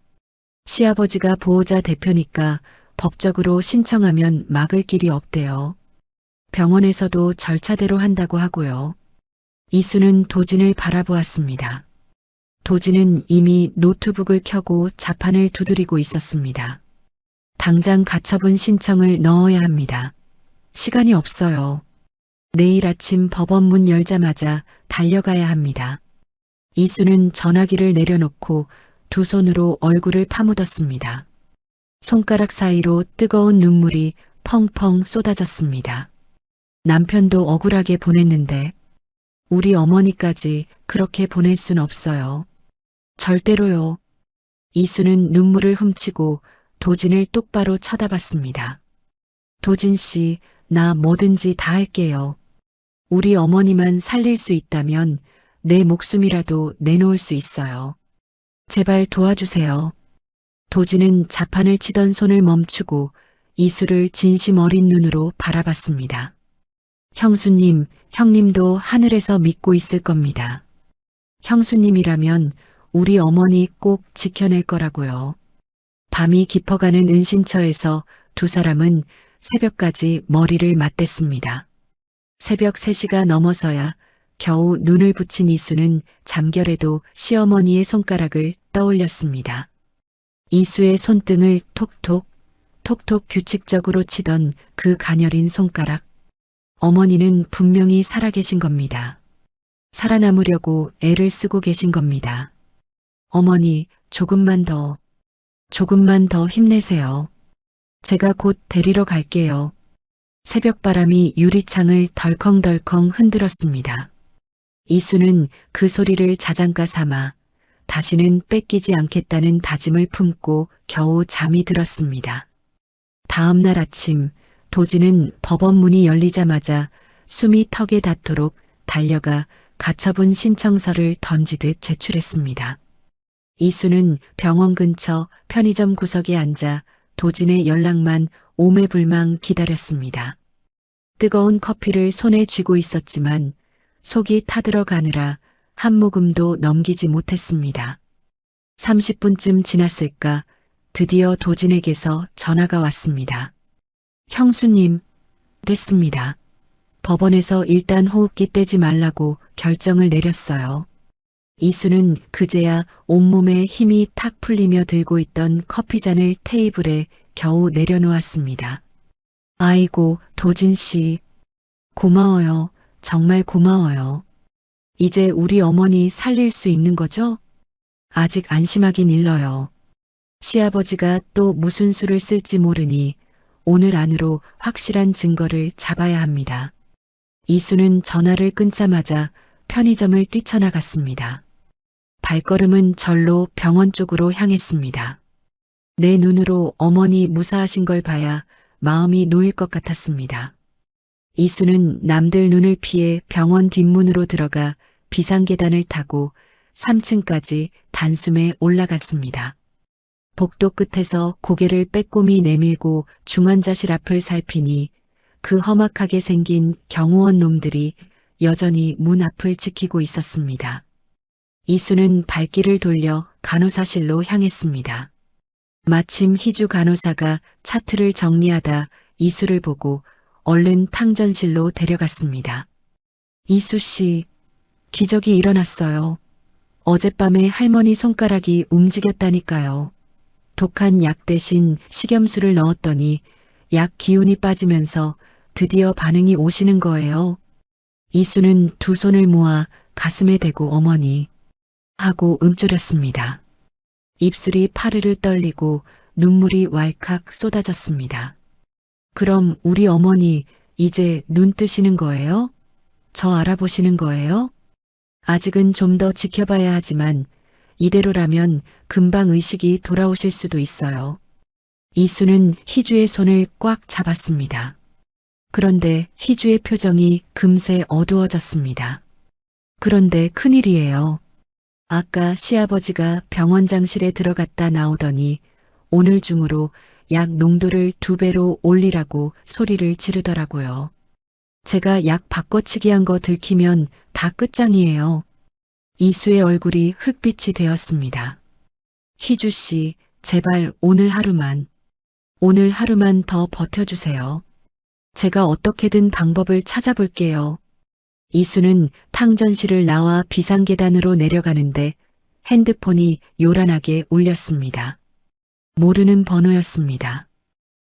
시아버지가 보호자 대표니까 법적으로 신청하면 막을 길이 없대요. 병원에서도 절차대로 한다고 하고요. 이수는 도진을 바라보았습니다. 도진은 이미 노트북을 켜고 자판을 두드리고 있었습니다. 당장 가처분 신청을 넣어야 합니다. 시간이 없어요. 내일 아침 법원 문 열자마자 달려가야 합니다. 이수는 전화기를 내려놓고 두 손으로 얼굴을 파묻었습니다. 손가락 사이로 뜨거운 눈물이 펑펑 쏟아졌습니다. 남편도 억울하게 보냈는데 우리 어머니까지 그렇게 보낼 순 없어요. 절대로요. 이수는 눈물을 훔치고 도진을 똑바로 쳐다봤습니다. 도진 씨, 나 뭐든지 다 할게요. 우리 어머니만 살릴 수 있다면 내 목숨이라도 내놓을 수 있어요. 제발 도와주세요. 도진은 자판을 치던 손을 멈추고 이수를 진심 어린 눈으로 바라봤습니다. 형수님, 형님도 하늘에서 믿고 있을 겁니다. 형수님이라면 우리 어머니 꼭 지켜낼 거라고요. 밤이 깊어가는 은신처에서 두 사람은 새벽까지 머리를 맞댔습니다. 새벽 3시가 넘어서야 겨우 눈을 붙인 이수는 잠결에도 시어머니의 손가락을 떠올렸습니다. 이수의 손등을 톡톡, 톡톡 규칙적으로 치던 그 가녀린 손가락. 어머니는 분명히 살아계신 겁니다. 살아남으려고 애를 쓰고 계신 겁니다. 어머니, 조금만 더 힘내세요. 제가 곧 데리러 갈게요. 새벽바람이 유리창을 덜컹덜컹 흔들었습니다. 이수는 그 소리를 자장가 삼아 다시는 뺏기지 않겠다는 다짐을 품고 겨우 잠이 들었습니다. 다음 날 아침 도진은 법원 문이 열리자마자 숨이 턱에 닿도록 달려가 가처분 신청서를 던지듯 제출했습니다. 이수는 병원 근처 편의점 구석에 앉아 도진의 연락만 오매불망 기다렸습니다. 뜨거운 커피를 손에 쥐고 있었지만 속이 타들어가느라 한 모금도 넘기지 못했습니다. 30분쯤 지났을까 드디어 도진에게서 전화가 왔습니다. 형수님, 됐습니다. 법원에서 일단 호흡기 떼지 말라고 결정을 내렸어요. 이수는 그제야 온몸에 힘이 탁 풀리며 들고 있던 커피잔을 테이블에 겨우 내려놓았습니다. 아이고, 도진 씨. 고마워요. 정말 고마워요. 이제 우리 어머니 살릴 수 있는 거죠? 아직 안심하긴 일러요. 시아버지가 또 무슨 수를 쓸지 모르니 오늘 안으로 확실한 증거를 잡아야 합니다. 이수는 전화를 끊자마자 편의점을 뛰쳐나갔습니다. 발걸음은 절로 병원 쪽으로 향했습니다. 내 눈으로 어머니 무사하신 걸 봐야 마음이 놓일 것 같았습니다. 이수는 남들 눈을 피해 병원 뒷문으로 들어가 비상계단을 타고 3층까지 단숨에 올라갔습니다. 복도 끝에서 고개를 빼꼼히 내밀고 중환자실 앞을 살피니 그 험악하게 생긴 경호원 놈들이 여전히 문 앞을 지키고 있었습니다. 이수는 발길을 돌려 간호사실로 향했습니다. 마침 희주 간호사가 차트를 정리하다 이수를 보고 얼른 탕전실로 데려갔습니다. 이수 씨, 기적이 일어났어요. 어젯밤에 할머니 손가락이 움직였다니까요. 독한 약 대신 식염수를 넣었더니 약 기운이 빠지면서 드디어 반응이 오시는 거예요. 이수는 두 손을 모아 가슴에 대고 어머니 하고 움츠렸습니다. 입술이 파르르 떨리고 눈물이 왈칵 쏟아졌습니다. 그럼 우리 어머니 이제 눈 뜨시는 거예요? 저 알아보시는 거예요? 아직은 좀 더 지켜봐야 하지만 이대로라면 금방 의식이 돌아오실 수도 있어요. 이수는 희주의 손을 꽉 잡았습니다. 그런데 희주의 표정이 금세 어두워졌습니다. 그런데 큰일이에요. 아까 시아버지가 병원장실에 들어갔다 나오더니 오늘 중으로 약 농도를 2배로 올리라고 소리를 지르더라고요. 제가 약 바꿔치기 한 거 들키면 다 끝장이에요. 이수의 얼굴이 흙빛이 되었습니다. 희주 씨, 제발 오늘 하루만 더 버텨주세요. 제가 어떻게든 방법을 찾아볼게요. 이수는 탕전실을 나와 비상계단으로 내려가는데 핸드폰이 요란하게 울렸습니다. 모르는 번호였습니다.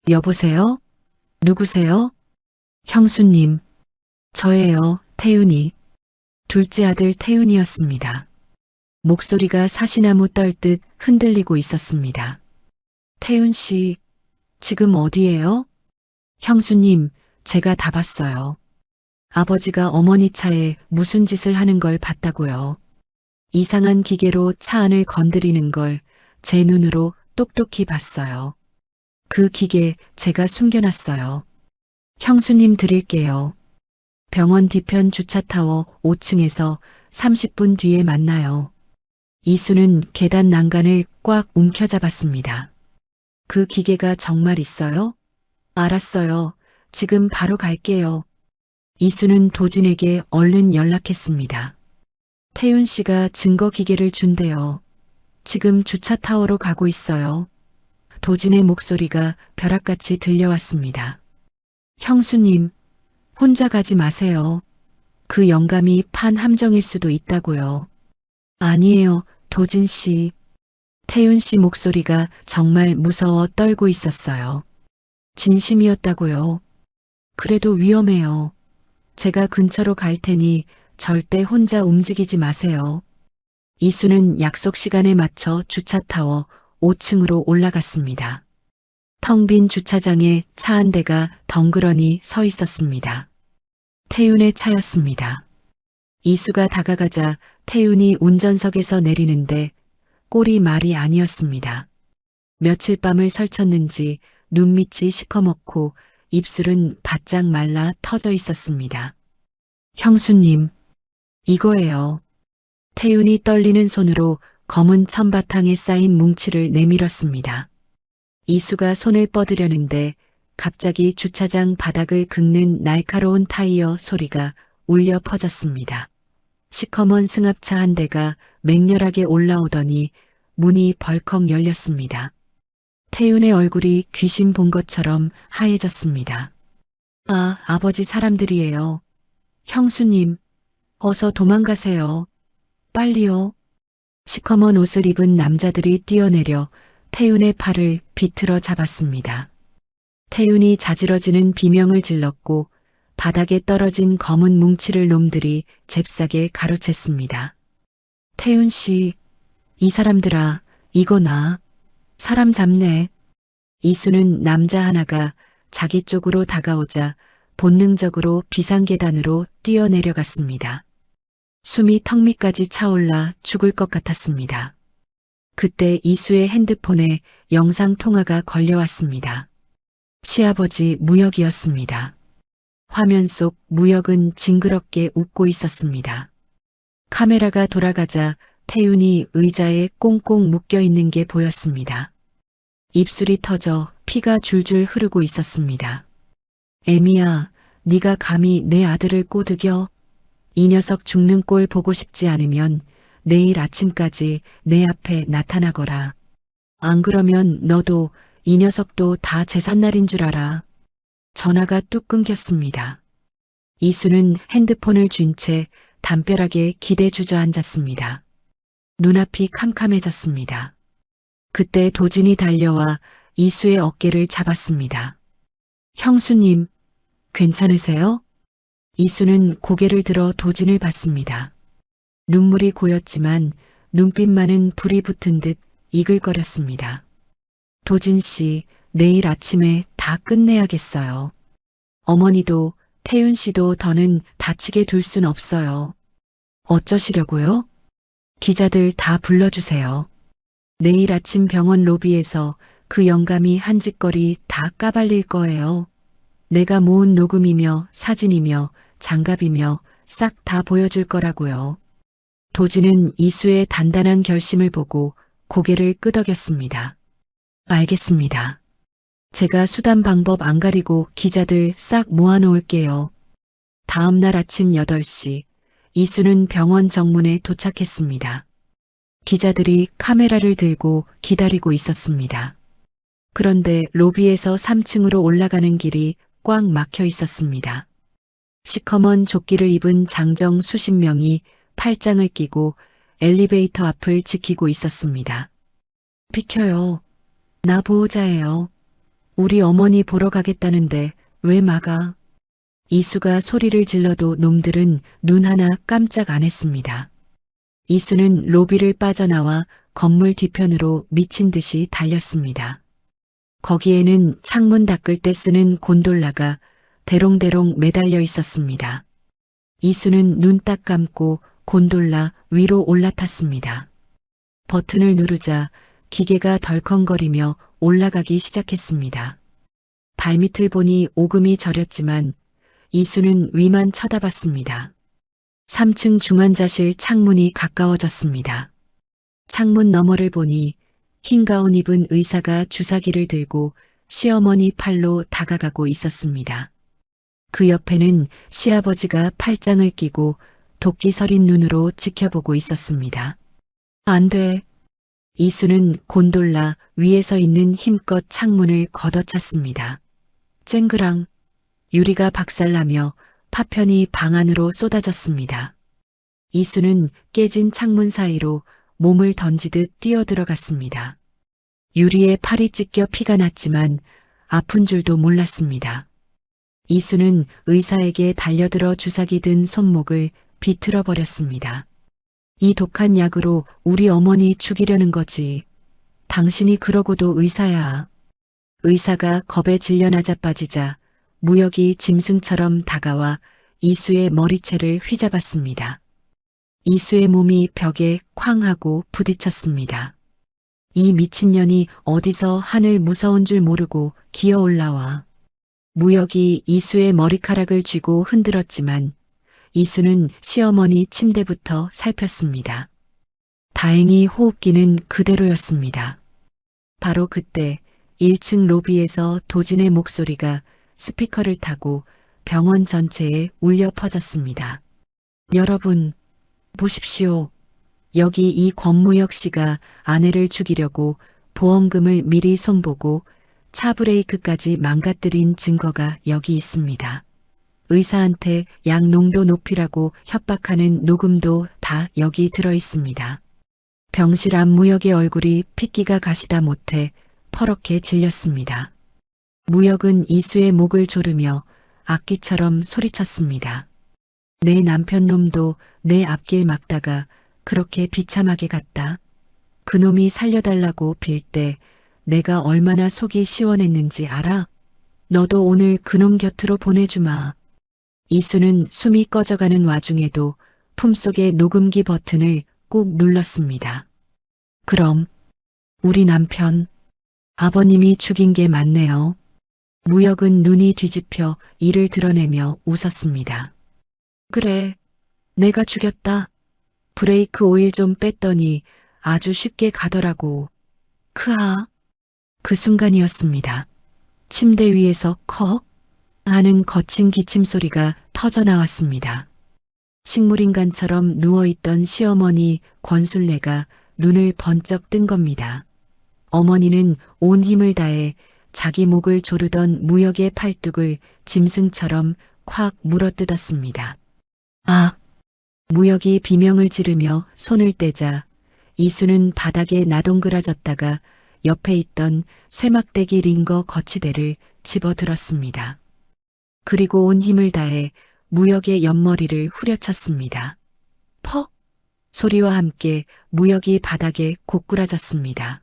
여보세요? 누구세요? 형수님, 저예요, 태윤이. 둘째 아들 태윤이었습니다. 목소리가 사시나무 떨듯 흔들리고 있었습니다. 태윤 씨, 지금 어디예요? 형수님, 제가 다 봤어요. 아버지가 어머니 차에 무슨 짓을 하는 걸 봤다고요. 이상한 기계로 차 안을 건드리는 걸 제 눈으로 똑똑히 봤어요. 그 기계 제가 숨겨놨어요. 형수님 드릴게요. 병원 뒤편 주차타워 5층에서 30분 뒤에 만나요. 이수는 계단 난간을 꽉 움켜잡았습니다. 그 기계가 정말 있어요? 알았어요. 지금 바로 갈게요. 이수는 도진에게 얼른 연락했습니다. 태윤 씨가 증거 기계를 준대요. 지금 주차타워로 가고 있어요. 도진의 목소리가 벼락같이 들려왔습니다. 형수님, 혼자 가지 마세요. 그 영감이 판 함정일 수도 있다고요. 아니에요, 도진 씨. 태윤 씨 목소리가 정말 무서워 떨고 있었어요. 진심이었다고요. 그래도 위험해요. 제가 근처로 갈 테니 절대 혼자 움직이지 마세요. 이수는 약속 시간에 맞춰 주차타워 5층으로 올라갔습니다. 텅 빈 주차장에 차 한 대가 덩그러니 서 있었습니다. 태윤의 차였습니다. 이수가 다가가자 태윤이 운전석에서 내리는데 꼴이 말이 아니었습니다. 며칠 밤을 설쳤는지 눈밑이 시커멓고 입술은 바짝 말라 터져 있었습니다. 형수님, 이거예요. 태윤이 떨리는 손으로 검은 천바탕에 쌓인 뭉치를 내밀었습니다. 이수가 손을 뻗으려는데 갑자기 주차장 바닥을 긁는 날카로운 타이어 소리가 울려 퍼졌습니다. 시커먼 승합차 한 대가 맹렬하게 올라오더니 문이 벌컥 열렸습니다. 태윤의 얼굴이 귀신 본 것처럼 하얘졌습니다. 아, 아버지 사람들이에요. 형수님, 어서 도망가세요. 빨리요. 시커먼 옷을 입은 남자들이 뛰어내려 태윤의 팔을 비틀어 잡았습니다. 태윤이 자지러지는 비명을 질렀고 바닥에 떨어진 검은 뭉치를 놈들이 잽싸게 가로챘습니다. 태윤 씨, 이 사람들아, 이거 나. 사람 잡네. 이수는 남자 하나가 자기 쪽으로 다가오자 본능적으로 비상계단으로 뛰어내려갔습니다. 숨이 턱 밑까지 차올라 죽을 것 같았습니다. 그때 이수의 핸드폰에 영상 통화가 걸려왔습니다. 시아버지 무역이었습니다. 화면 속 무역은 징그럽게 웃고 있었습니다. 카메라가 돌아가자 태윤이 의자에 꽁꽁 묶여 있는 게 보였습니다. 입술이 터져 피가 줄줄 흐르고 있었습니다. 애미야, 네가 감히 내 아들을 꼬드겨? 이 녀석 죽는 꼴 보고 싶지 않으면 내일 아침까지 내 앞에 나타나거라. 안 그러면 너도 이 녀석도 다 제삿날인 줄 알아. 전화가 뚝 끊겼습니다. 이수는 핸드폰을 쥔 채 담벼락에 기대 주저앉았습니다. 눈앞이 캄캄해졌습니다. 그때 도진이 달려와 이수의 어깨를 잡았습니다. 형수님, 괜찮으세요? 이수는 고개를 들어 도진을 봤습니다. 눈물이 고였지만 눈빛만은 불이 붙은 듯 이글거렸습니다. 도진 씨, 내일 아침에 다 끝내야겠어요. 어머니도 태윤 씨도 더는 다치게 둘 순 없어요. 어쩌시려고요? 기자들 다 불러주세요. 내일 아침 병원 로비에서 그 영감이 한 짓거리 다 까발릴 거예요. 내가 모은 녹음이며 사진이며 장갑이며 싹 다 보여줄 거라고요. 도진은 이수의 단단한 결심을 보고 고개를 끄덕였습니다. 알겠습니다. 제가 수단 방법 안 가리고 기자들 싹 모아놓을게요. 다음 날 아침 8시 이수는 병원 정문에 도착했습니다. 기자들이 카메라를 들고 기다리고 있었습니다. 그런데 로비에서 3층으로 올라가는 길이 꽉 막혀 있었습니다. 시커먼 조끼를 입은 장정 수십 명이 팔짱을 끼고 엘리베이터 앞을 지키고 있었습니다. 비켜요. 나 보호자예요. 우리 어머니 보러 가겠다는데 왜 막아? 이수가 소리를 질러도 놈들은 눈 하나 깜짝 안 했습니다. 이수는 로비를 빠져나와 건물 뒤편으로 미친 듯이 달렸습니다. 거기에는 창문 닦을 때 쓰는 곤돌라가 대롱대롱 매달려 있었습니다. 이수는 눈 딱 감고 곤돌라 위로 올라탔습니다. 버튼을 누르자 기계가 덜컹거리며 올라가기 시작했습니다. 발밑을 보니 오금이 저렸지만 이수는 위만 쳐다봤습니다. 3층 중환자실 창문이 가까워졌습니다. 창문 너머를 보니 흰 가운 입은 의사가 주사기를 들고 시어머니 팔로 다가가고 있었습니다. 그 옆에는 시아버지가 팔짱을 끼고 도끼 서린 눈으로 지켜보고 있었습니다. 안 돼. 이수는 곤돌라 위에서 있는 힘껏 창문을 걷어찼습니다. 쨍그랑 유리가 박살나며 파편이 방 안으로 쏟아졌습니다. 이수는 깨진 창문 사이로 몸을 던지듯 뛰어들어갔습니다. 유리에 팔이 찢겨 피가 났지만 아픈 줄도 몰랐습니다. 이수는 의사에게 달려들어 주사기 든 손목을 비틀어 버렸습니다. 이 독한 약으로 우리 어머니 죽이려는 거지. 당신이 그러고도 의사야. 의사가 겁에 질려 나자빠지자 무역이 짐승처럼 다가와 이수의 머리채를 휘잡았습니다. 이수의 몸이 벽에 쾅 하고 부딪혔습니다. 이 미친년이 어디서 하늘 무서운 줄 모르고 기어 올라와. 무역이 이수의 머리카락을 쥐고 흔들었지만 이수는 시어머니 침대부터 살폈습니다. 다행히 호흡기는 그대로였습니다. 바로 그때 1층 로비에서 도진의 목소리가 스피커를 타고 병원 전체에 울려 퍼졌습니다. 여러분, 보십시오. 여기 이 권무혁 씨가 아내를 죽이려고 보험금을 미리 손보고 차 브레이크까지 망가뜨린 증거가 여기 있습니다. 의사한테 약 농도 높이라고 협박하는 녹음도 다 여기 들어 있습니다. 병실 앞 무역의 얼굴이 핏기가 가시다 못해 퍼렇게 질렸습니다. 무역은 이수의 목을 조르며 악기처럼 소리쳤습니다. 내 남편 놈도 내 앞길 막다가 그렇게 비참하게 갔다. 그놈이 살려달라고 빌 때 내가 얼마나 속이 시원했는지 알아? 너도 오늘 그놈 곁으로 보내주마. 이수는 숨이 꺼져가는 와중에도 품속의 녹음기 버튼을 꾹 눌렀습니다. 그럼 우리 남편, 아버님이 죽인 게 맞네요. 무역은 눈이 뒤집혀 이를 드러내며 웃었습니다. 그래, 내가 죽였다. 브레이크 오일 좀 뺐더니 아주 쉽게 가더라고. 크아. 그 순간이었습니다. 침대 위에서 컥 하는 거친 기침 소리가 터져 나왔습니다. 식물인간처럼 누워있던 시어머니 권술래가 눈을 번쩍 뜬 겁니다. 어머니는 온 힘을 다해 자기 목을 조르던 무역의 팔뚝을 짐승처럼 콱 물어뜯었습니다. 아! 무역이 비명을 지르며 손을 떼자 이수는 바닥에 나동그라졌다가 옆에 있던 쇠막대기 링거 거치대를 집어들었습니다. 그리고 온 힘을 다해 무역의 옆머리를 후려쳤습니다. 퍽! 소리와 함께 무역이 바닥에 고꾸라졌습니다.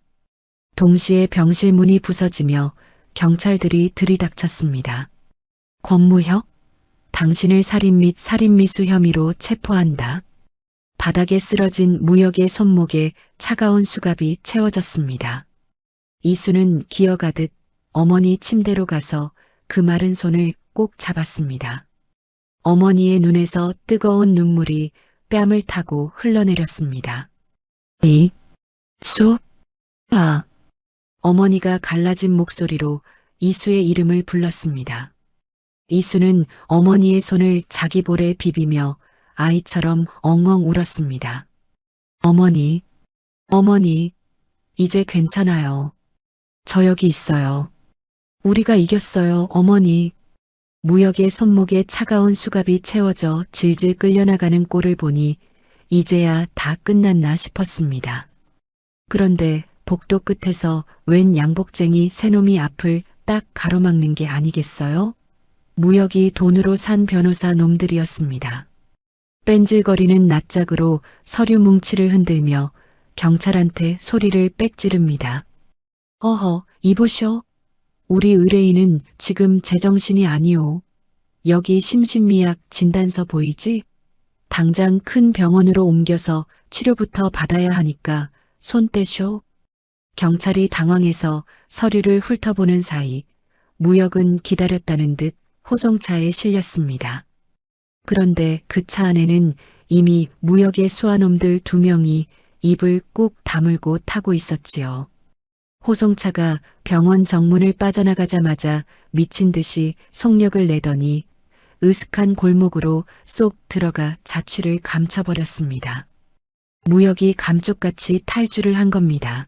동시에 병실 문이 부서지며 경찰들이 들이닥쳤습니다. 권무혁, 당신을 살인 및 살인미수 혐의로 체포한다. 바닥에 쓰러진 무역의 손목에 차가운 수갑이 채워졌습니다. 이수는 기어가듯 어머니 침대로 가서 그 마른 손을 꼭 잡았습니다. 어머니의 눈에서 뜨거운 눈물이 뺨을 타고 흘러내렸습니다. 아. 어머니가 갈라진 목소리로 이수의 이름을 불렀습니다. 이수는 어머니의 손을 자기 볼에 비비며 아이처럼 엉엉 울었습니다. 어머니, 이제 괜찮아요. 저 여기 있어요. 우리가 이겼어요, 어머니. 무역의 손목에 차가운 수갑이 채워져 질질 끌려나가는 꼴을 보니 이제야 다 끝났나 싶었습니다. 그런데 복도 끝에서 웬 양복쟁이 새놈이 앞을 딱 가로막는 게 아니겠어요? 무역이 돈으로 산 변호사 놈들이었습니다. 뺀질거리는 낯짝으로 서류 뭉치를 흔들며 경찰한테 소리를 빽 지릅니다. 어허, 이보쇼. 우리 의뢰인은 지금 제정신이 아니오. 여기 심신미약 진단서 보이지? 당장 큰 병원으로 옮겨서 치료부터 받아야 하니까 손 떼쇼. 경찰이 당황해서 서류를 훑어보는 사이 무역은 기다렸다는 듯 호송차에 실렸습니다. 그런데 그 차 안에는 이미 무역의 수하놈들 2명이 입을 꾹 다물고 타고 있었지요. 호송차가 병원 정문을 빠져나가자마자 미친 듯이 속력을 내더니 으슥한 골목으로 쏙 들어가 자취를 감춰버렸습니다. 무역이 감쪽같이 탈주를 한 겁니다.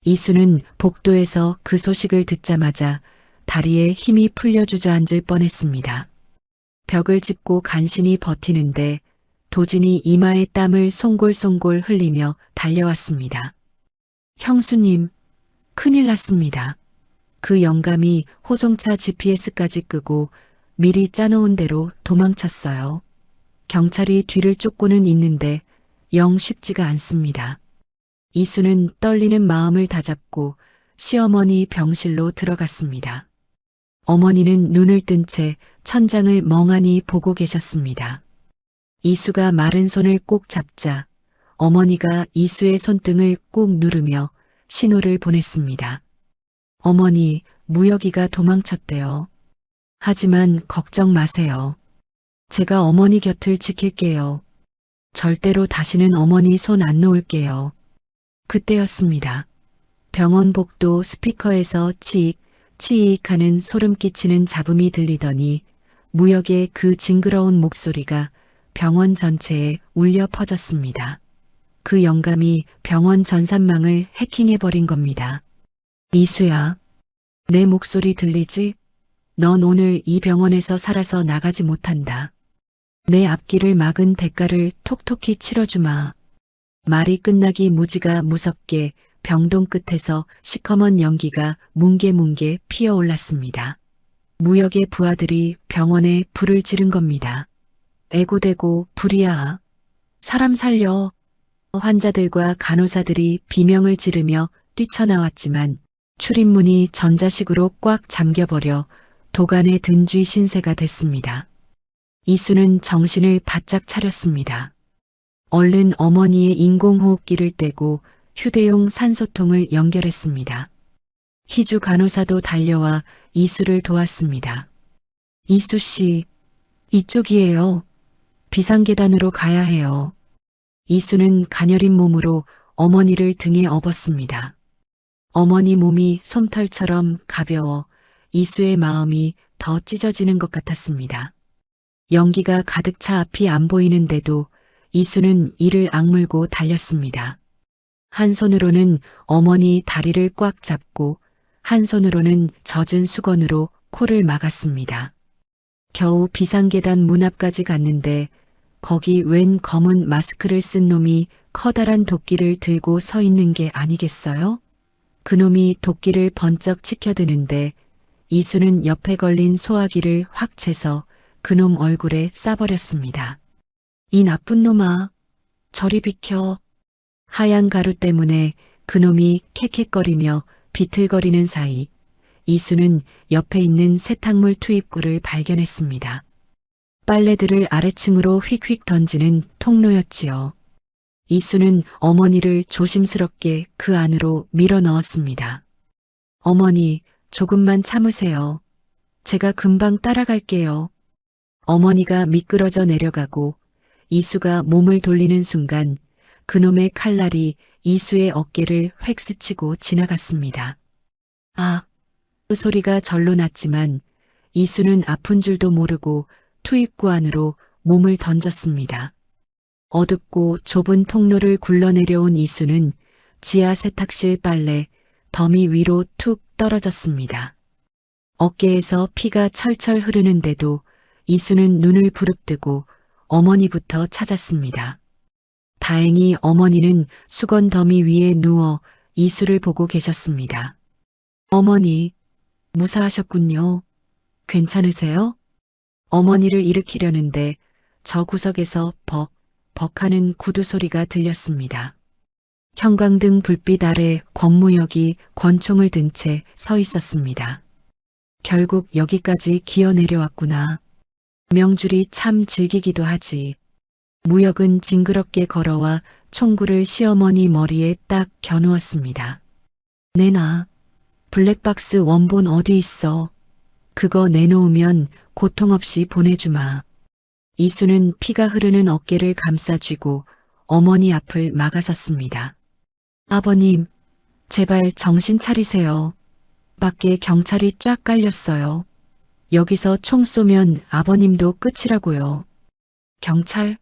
이수는 복도에서 그 소식을 듣자마자 다리에 힘이 풀려 주저앉을 뻔했습니다. 벽을 짚고 간신히 버티는데 도진이 이마에 땀을 송골송골 흘리며 달려왔습니다. 형수님, 큰일 났습니다. 그 영감이 호송차 GPS까지 끄고 미리 짜놓은 대로 도망쳤어요. 경찰이 뒤를 쫓고는 있는데 영 쉽지가 않습니다. 이수는 떨리는 마음을 다잡고 시어머니 병실로 들어갔습니다. 어머니는 눈을 뜬 채 천장을 멍하니 보고 계셨습니다. 이수가 마른 손을 꼭 잡자 어머니가 이수의 손등을 꾹 누르며 신호를 보냈습니다. 어머니, 무역이가 도망쳤대요. 하지만 걱정 마세요. 제가 어머니 곁을 지킬게요. 절대로 다시는 어머니 손 안 놓을게요. 그때였습니다. 병원 복도 스피커에서 치익, 치익 하는 소름 끼치는 잡음이 들리더니 무역의 그 징그러운 목소리가 병원 전체에 울려 퍼졌습니다. 그 영감이 병원 전산망을 해킹해버린 겁니다. 이수야, 내 목소리 들리지? 넌 오늘 이 병원에서 살아서 나가지 못한다. 내 앞길을 막은 대가를 톡톡히 치러주마. 말이 끝나기 무지가 무섭게 병동 끝에서 시커먼 연기가 뭉게뭉게 피어올랐습니다. 무역의 부하들이 병원에 불을 지른 겁니다. 애고대고 불이야. 사람 살려. 환자들과 간호사들이 비명을 지르며 뛰쳐나왔지만 출입문이 전자식으로 꽉 잠겨버려 도간에 든 쥐 신세가 됐습니다. 이수는 정신을 바짝 차렸습니다. 얼른 어머니의 인공호흡기를 떼고 휴대용 산소통을 연결했습니다. 희주 간호사도 달려와 이수를 도왔습니다. 이수 씨, 이쪽이에요. 비상계단으로 가야 해요. 이수는 가녀린 몸으로 어머니를 등에 업었습니다. 어머니 몸이 솜털처럼 가벼워 이수의 마음이 더 찢어지는 것 같았습니다. 연기가 가득 차 앞이 안 보이는데도 이수는 이를 악물고 달렸습니다. 한 손으로는 어머니 다리를 꽉 잡고 한 손으로는 젖은 수건으로 코를 막았습니다. 겨우 비상계단 문 앞까지 갔는데 거기 웬 검은 마스크를 쓴 놈이 커다란 도끼를 들고 서 있는 게 아니겠어요? 그놈이 도끼를 번쩍 치켜드는데 이수는 옆에 걸린 소화기를 확 채서 그놈 얼굴에 쏴버렸습니다. 이 나쁜 놈아, 저리 비켜. 하얀 가루 때문에 그놈이 캑캑거리며 비틀거리는 사이 이수는 옆에 있는 세탁물 투입구를 발견했습니다. 빨래들을 아래층으로 휙휙 던지는 통로였지요. 이수는 어머니를 조심스럽게 그 안으로 밀어 넣었습니다. 어머니, 조금만 참으세요. 제가 금방 따라갈게요. 어머니가 미끄러져 내려가고 이수가 몸을 돌리는 순간 그놈의 칼날이 이수의 어깨를 획 스치고 지나갔습니다. 아, 그 소리가 절로 났지만 이수는 아픈 줄도 모르고 투입구 안으로 몸을 던졌습니다. 어둡고 좁은 통로를 굴러내려온 이수는 지하 세탁실 빨래 더미 위로 툭 떨어졌습니다. 어깨에서 피가 철철 흐르는데도 이수는 눈을 부릅뜨고 어머니부터 찾았습니다. 다행히 어머니는 수건 더미 위에 누워 이수를 보고 계셨습니다. 어머니, 무사하셨군요. 괜찮으세요? 어머니를 일으키려는데 저 구석에서 벅벅하는 구두 소리가 들렸습니다. 형광등 불빛 아래 권무역이 권총을 든 채 서 있었습니다. 결국 여기까지 기어 내려왔구나. 명줄이 참 즐기기도 하지. 무역은 징그럽게 걸어와 총구를 시어머니 머리에 딱 겨누었습니다. 내놔. 블랙박스 원본 어디 있어? 그거 내놓으면 고통 없이 보내주마. 이수는 피가 흐르는 어깨를 감싸쥐고 어머니 앞을 막아섰습니다. 아버님, 제발 정신 차리세요. 밖에 경찰이 쫙 깔렸어요. 여기서 총 쏘면 아버님도 끝이라고요. 경찰?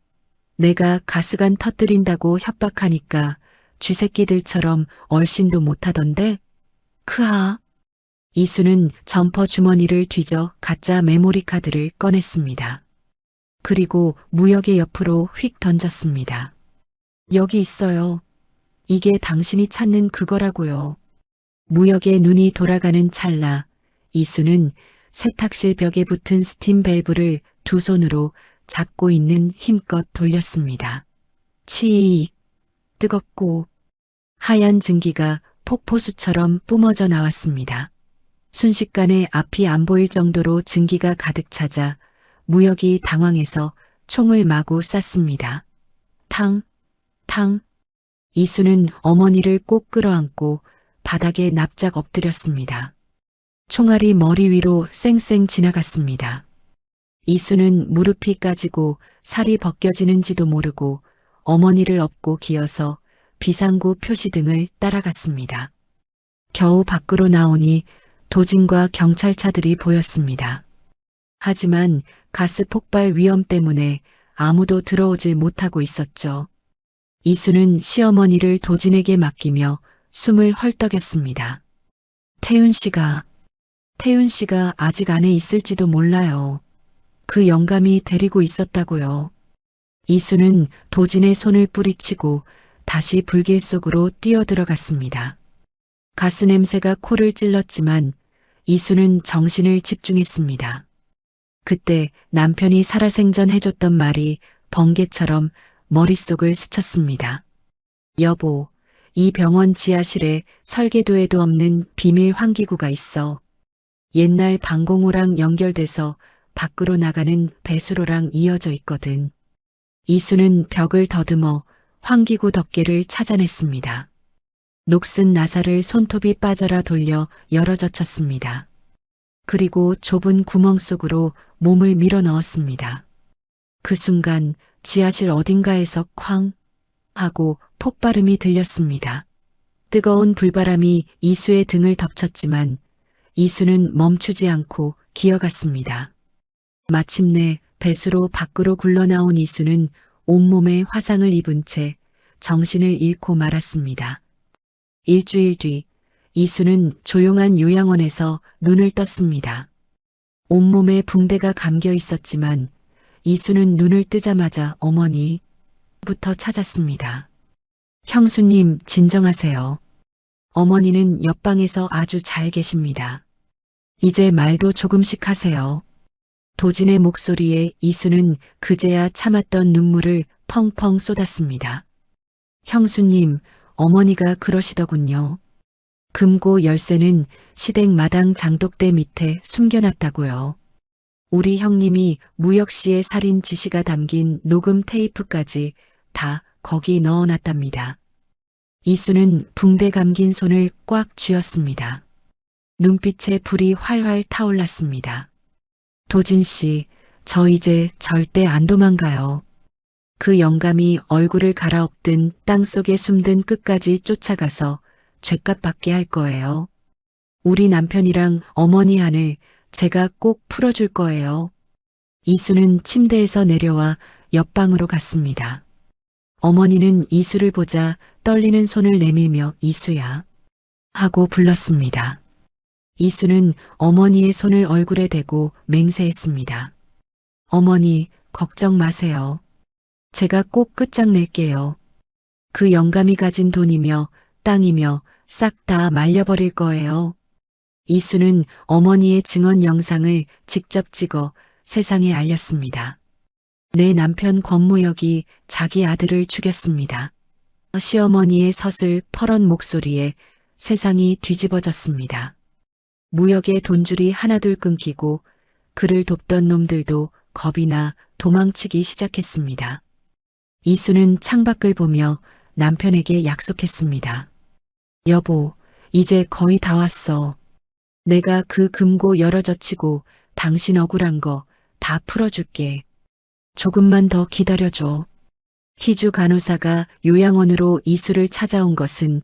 내가 가스관 터뜨린다고 협박하니까 쥐새끼들처럼 얼씬도 못하던데? 크하. 이수는 점퍼 주머니를 뒤져 가짜 메모리 카드를 꺼냈습니다. 그리고 무역의 옆으로 휙 던졌습니다. 여기 있어요. 이게 당신이 찾는 그거라고요. 무역의 눈이 돌아가는 찰나 이수는 세탁실 벽에 붙은 스팀 밸브를 두 손으로 잡고 있는 힘껏 돌렸습니다. 치익. 뜨겁고 하얀 증기가 폭포수처럼 뿜어져 나왔습니다. 순식간에 앞이 안 보일 정도로 증기가 가득 차자 무역이 당황해서 총을 마구 쐈습니다. 탕, 탕. 이수는 어머니를 꼭 끌어안고 바닥에 납작 엎드렸습니다. 총알이 머리 위로 쌩쌩 지나갔습니다. 이수는 무릎이 까지고 살이 벗겨지는지도 모르고 어머니를 업고 기어서 비상구 표시등을 따라갔습니다. 겨우 밖으로 나오니 도진과 경찰차들이 보였습니다. 하지만 가스 폭발 위험 때문에 아무도 들어오질 못하고 있었죠. 이수는 시어머니를 도진에게 맡기며 숨을 헐떡였습니다. 태윤 씨가 아직 안에 있을지도 몰라요. 그 영감이 데리고 있었다고요. 이수는 도진의 손을 뿌리치고 다시 불길 속으로 뛰어들어갔습니다. 가스 냄새가 코를 찔렀지만 이수는 정신을 집중했습니다. 그때 남편이 살아생전 해줬던 말이 번개처럼 머릿속을 스쳤습니다. 여보, 이 병원 지하실에 설계도에도 없는 비밀 환기구가 있어. 옛날 방공호랑 연결돼서 밖으로 나가는 배수로랑 이어져 있거든. 이수는 벽을 더듬어 환기구 덮개를 찾아냈습니다. 녹슨 나사를 손톱이 빠져라 돌려 열어젖혔습니다. 그리고 좁은 구멍 속으로 몸을 밀어 넣었습니다. 그 순간 지하실 어딘가에서 쾅 하고 폭발음이 들렸습니다. 뜨거운 불바람이 이수의 등을 덮쳤지만 이수는 멈추지 않고 기어갔습니다. 마침내 배수로 밖으로 굴러나온 이수는 온몸에 화상을 입은 채 정신을 잃고 말았습니다. 일주일 뒤 이수는 조용한 요양원에서 눈을 떴습니다. 온몸에 붕대가 감겨 있었지만 이수는 눈을 뜨자마자 어머니부터 찾았습니다. 형수님, 진정하세요. 어머니는 옆방에서 아주 잘 계십니다. 이제 말도 조금씩 하세요. 도진의 목소리에 이수는 그제야 참았던 눈물을 펑펑 쏟았습니다. 형수님, 어머니가 그러시더군요. 금고 열쇠는 시댁 마당 장독대 밑에 숨겨놨다고요. 우리 형님이 무혁 씨의 살인 지시가 담긴 녹음 테이프까지 다 거기 넣어놨답니다. 이수는 붕대 감긴 손을 꽉 쥐었습니다. 눈빛에 불이 활활 타올랐습니다. 도진 씨, 저 이제 절대 안 도망가요. 그 영감이 얼굴을 갈아엎든 땅속에 숨든 끝까지 쫓아가서 죗값 받게 할 거예요. 우리 남편이랑 어머니 한을 제가 꼭 풀어줄 거예요. 이수는 침대에서 내려와 옆방으로 갔습니다. 어머니는 이수를 보자 떨리는 손을 내밀며 이수야 하고 불렀습니다. 이수는 어머니의 손을 얼굴에 대고 맹세했습니다. 어머니, 걱정 마세요. 제가 꼭 끝장낼게요. 그 영감이 가진 돈이며 땅이며 싹 다 말려버릴 거예요. 이수는 어머니의 증언 영상을 직접 찍어 세상에 알렸습니다. 내 남편 권무혁이 자기 아들을 죽였습니다. 시어머니의 서슬 퍼런 목소리에 세상이 뒤집어졌습니다. 무역의 돈줄이 하나둘 끊기고 그를 돕던 놈들도 겁이 나 도망치기 시작했습니다. 이수는 창밖을 보며 남편에게 약속했습니다. 여보, 이제 거의 다 왔어. 내가 그 금고 열어젖히고 당신 억울한 거 다 풀어줄게. 조금만 더 기다려줘. 희주 간호사가 요양원으로 이수를 찾아온 것은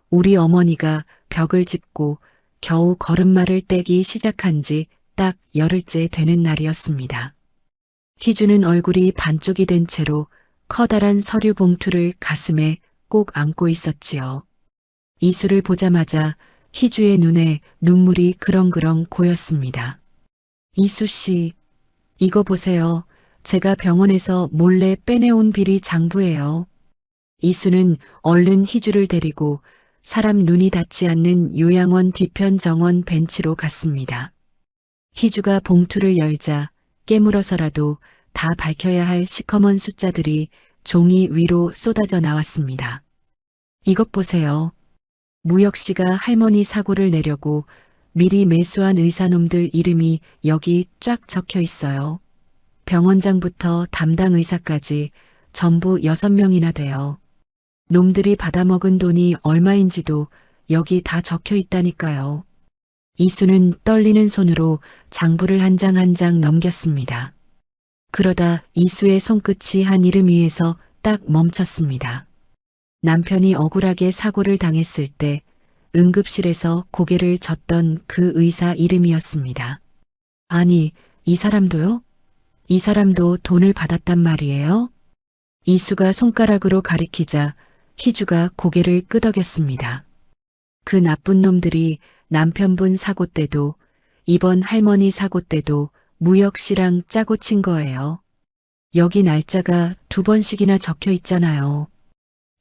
우리 어머니가 벽을 짚고 겨우 걸음마를 떼기 시작한 지 딱 열흘째 되는 날이었습니다. 희주는 얼굴이 반쪽이 된 채로 커다란 서류 봉투를 가슴에 꼭 안고 있었지요. 이수를 보자마자 희주의 눈에 눈물이 그렁그렁 고였습니다. 이수 씨, 이거 보세요. 제가 병원에서 몰래 빼내온 비리 장부예요. 이수는 얼른 희주를 데리고 사람 눈이 닿지 않는 요양원 뒤편 정원 벤치로 갔습니다. 희주가 봉투를 열자 깨물어서라도 다 밝혀야 할 시커먼 숫자들이 종이 위로 쏟아져 나왔습니다. 이것 보세요. 무혁 씨가 할머니 사고를 내려고 미리 매수한 의사놈들 이름이 여기 쫙 적혀 있어요. 병원장부터 담당 의사까지 전부 6명이나 돼요. 놈들이 받아먹은 돈이 얼마인지도 여기 다 적혀 있다니까요. 이수는 떨리는 손으로 장부를 한 장 한 장 넘겼습니다. 그러다 이수의 손끝이 한 이름 위에서 딱 멈췄습니다. 남편이 억울하게 사고를 당했을 때 응급실에서 고개를 젓던 그 의사 이름이었습니다. 아니, 이 사람도요? 이 사람도 돈을 받았단 말이에요? 이수가 손가락으로 가리키자 희주가 고개를 끄덕였습니다. 그 나쁜 놈들이 남편분 사고 때도 이번 할머니 사고 때도 무혁 씨랑 짜고 친 거예요. 여기 날짜가 2번씩이나 적혀 있잖아요.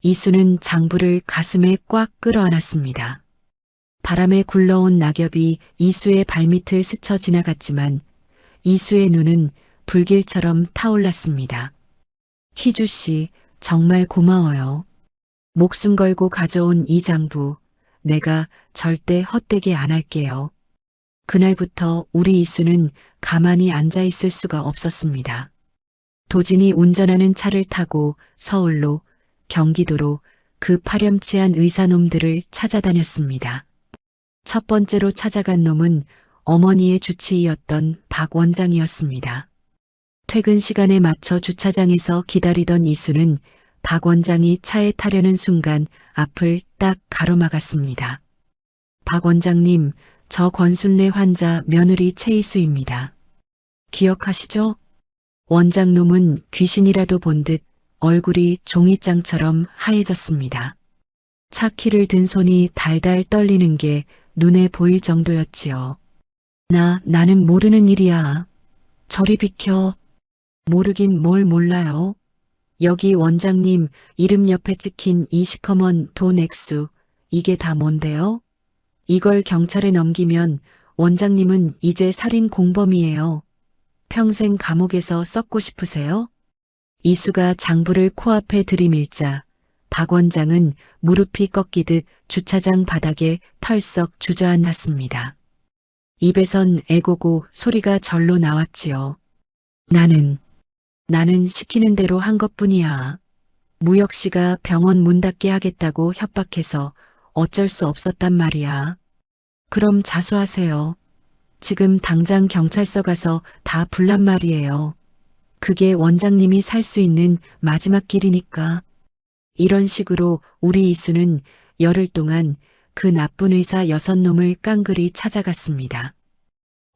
이수는 장부를 가슴에 꽉 끌어안았습니다. 바람에 굴러온 낙엽이 이수의 발밑을 스쳐 지나갔지만 이수의 눈은 불길처럼 타올랐습니다. 희주 씨, 정말 고마워요. 목숨 걸고 가져온 이 장부, 내가 절대 헛되게 안 할게요. 그날부터 우리 이수는 가만히 앉아 있을 수가 없었습니다. 도진이 운전하는 차를 타고 서울로, 경기도로 그 파렴치한 의사놈들을 찾아다녔습니다. 첫 번째로 찾아간 놈은 어머니의 주치의였던 박 원장이었습니다. 퇴근 시간에 맞춰 주차장에서 기다리던 이수는 박 원장이 차에 타려는 순간 앞을 딱 가로막았습니다. 박 원장님, 저 권순례 환자 며느리 최이수입니다. 기억하시죠? 원장놈은 귀신이라도 본 듯 얼굴이 종이장처럼 하얘졌습니다. 차 키를 든 손이 달달 떨리는 게 눈에 보일 정도였지요. 나는 모르는 일이야. 저리 비켜. 모르긴 뭘 몰라요. 여기 원장님 이름 옆에 찍힌 이 시커먼 돈 액수, 이게 다 뭔데요? 이걸 경찰에 넘기면 원장님은 이제 살인 공범이에요. 평생 감옥에서 썩고 싶으세요? 이수가 장부를 코앞에 들이밀자 박 원장은 무릎이 꺾이듯 주차장 바닥에 털썩 주저앉았습니다. 입에선 애고고 소리가 절로 나왔지요. 나는 시키는 대로 한 것뿐이야. 무혁 씨가 병원 문 닫게 하겠다고 협박해서 어쩔 수 없었단 말이야. 그럼 자수하세요. 지금 당장 경찰서 가서 다 불란 말이에요. 그게 원장님이 살 수 있는 마지막 길이니까. 이런 식으로 우리 이수는 열흘 동안 그 나쁜 의사 6놈을 깡그리 찾아갔습니다.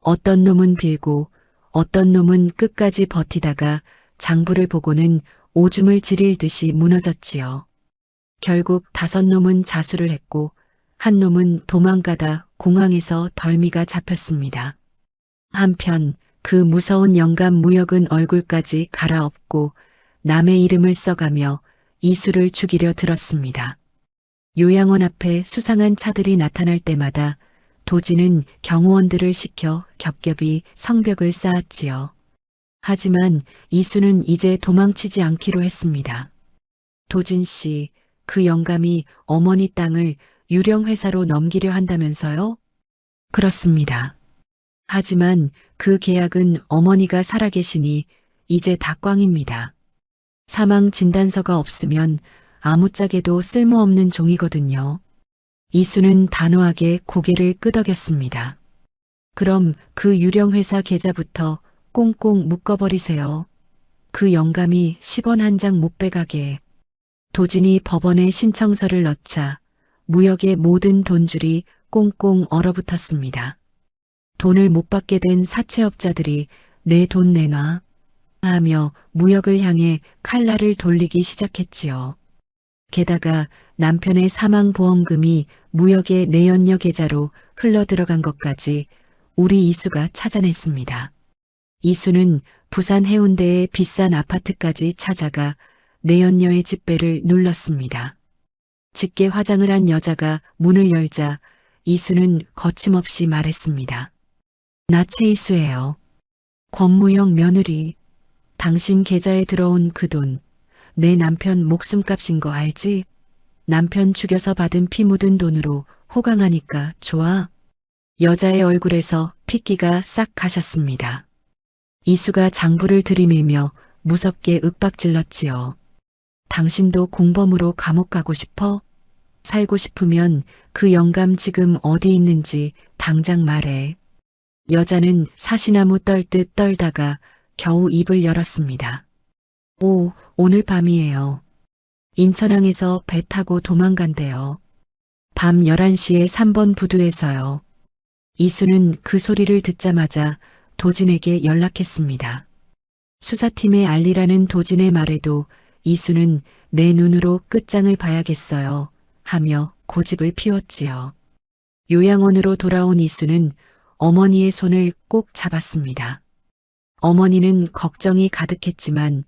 어떤 놈은 빌고 어떤 놈은 끝까지 버티다가 장부를 보고는 오줌을 지릴 듯이 무너졌지요. 결국 5놈은 자수를 했고 한 놈은 도망가다 공항에서 덜미가 잡혔습니다. 한편 그 무서운 영감 무역은 얼굴까지 갈아엎고 남의 이름을 써가며 이수를 죽이려 들었습니다. 요양원 앞에 수상한 차들이 나타날 때마다 도진은 경호원들을 시켜 겹겹이 성벽을 쌓았지요. 하지만 이수는 이제 도망치지 않기로 했습니다. 도진 씨, 그 영감이 어머니 땅을 유령회사로 넘기려 한다면서요? 그렇습니다. 하지만 그 계약은 어머니가 살아계시니 이제 다 꽝입니다. 사망 진단서가 없으면 아무짝에도 쓸모없는 종이거든요. 이수는 단호하게 고개를 끄덕였습니다. 그럼 그 유령회사 계좌부터 꽁꽁 묶어버리세요. 그 영감이 10원 한 장 못 빼가게. 도진이 법원에 신청서를 넣자 무역의 모든 돈줄이 꽁꽁 얼어붙었습니다. 돈을 못 받게 된 사채업자들이 내 돈 내놔 하며 무역을 향해 칼날을 돌리기 시작했지요. 게다가 남편의 사망보험금이 무역의 내연녀 계좌로 흘러들어간 것까지 우리 이수가 찾아냈습니다. 이수는 부산 해운대의 비싼 아파트까지 찾아가 내연녀의 집배를 눌렀습니다. 짙게 화장을 한 여자가 문을 열자 이수는 거침없이 말했습니다. 나 최이수예요. 권무영 며느리. 당신 계좌에 들어온 그 돈, 내 남편 목숨값인 거 알지? 남편 죽여서 받은 피 묻은 돈으로 호강하니까 좋아. 여자의 얼굴에서 핏기가 싹 가셨습니다. 이수가 장부를 들이밀며 무섭게 윽박질렀지요. 당신도 공범으로 감옥 가고 싶어? 살고 싶으면 그 영감 지금 어디 있는지 당장 말해. 여자는 사시나무 떨듯 떨다가 겨우 입을 열었습니다. 오, 오늘 밤이에요. 인천항에서 배 타고 도망간대요. 밤 11시에 3번 부두에서요. 이수는 그 소리를 듣자마자 도진에게 연락했습니다. 수사팀에 알리라는 도진의 말에도 이수는 내 눈으로 끝장을 봐야겠어요 하며 고집을 피웠지요. 요양원으로 돌아온 이수는 어머니의 손을 꼭 잡았습니다. 어머니는 걱정이 가득했지만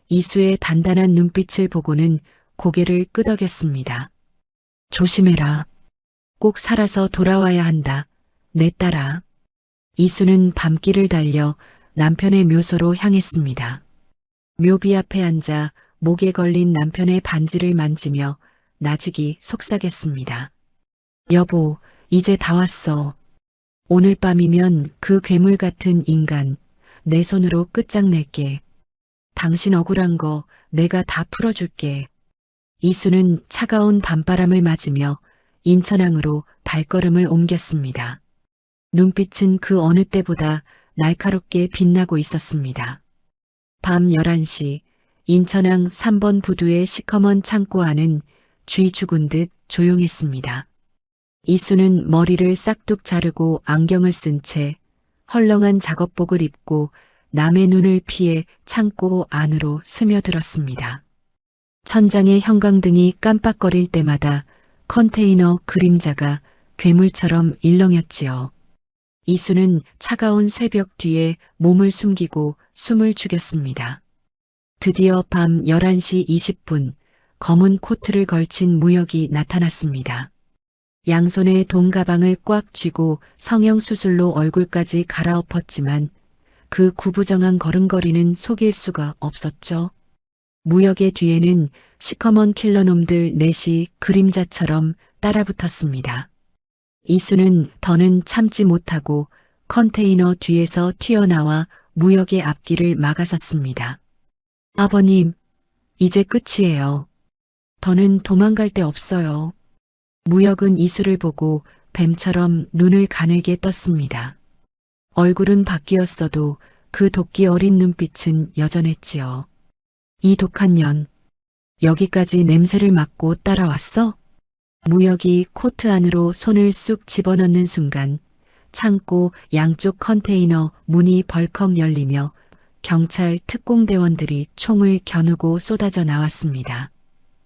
이수의 단단한 눈빛을 보고는 고개를 끄덕였습니다. 조심해라. 꼭 살아서 돌아와야 한다. 내 딸아. 이수는 밤길을 달려 남편의 묘소로 향했습니다. 묘비 앞에 앉아 목에 걸린 남편의 반지를 만지며 나직이 속삭였습니다. 여보, 이제 다 왔어. 오늘 밤이면 그 괴물 같은 인간 내 손으로 끝장낼게. 당신 억울한 거 내가 다 풀어줄게. 이수는 차가운 밤바람을 맞으며 인천항으로 발걸음을 옮겼습니다. 눈빛은 그 어느 때보다 날카롭게 빛나고 있었습니다. 밤 11시 인천항 3번 부두의 시커먼 창고 안은 쥐 죽은 듯 조용했습니다. 이수는 머리를 싹둑 자르고 안경을 쓴 채 헐렁한 작업복을 입고 남의 눈을 피해 창고 안으로 스며들었습니다. 천장의 형광등이 깜빡거릴 때마다 컨테이너 그림자가 괴물처럼 일렁였지요. 이수는 차가운 새벽 뒤에 몸을 숨기고 숨을 죽였습니다. 드디어 밤 11시 20분 검은 코트를 걸친 무역이 나타났습니다. 양손에 돈가방을 꽉 쥐고 성형수술로 얼굴까지 갈아엎었지만 그 구부정한 걸음걸이는 속일 수가 없었죠. 무역의 뒤에는 시커먼 킬러놈들 넷이 그림자처럼 따라붙었습니다. 이수는 더는 참지 못하고 컨테이너 뒤에서 튀어나와 무역의 앞길을 막아섰습니다. 아버님, 이제 끝이에요. 더는 도망갈 데 없어요. 무역은 이수를 보고 뱀처럼 눈을 가늘게 떴습니다. 얼굴은 바뀌었어도 그 도끼 어린 눈빛은 여전했지요. 이 독한 년, 여기까지 냄새를 맡고 따라왔어? 무역이 코트 안으로 손을 쑥 집어넣는 순간 창고 양쪽 컨테이너 문이 벌컥 열리며 경찰 특공대원들이 총을 겨누고 쏟아져 나왔습니다.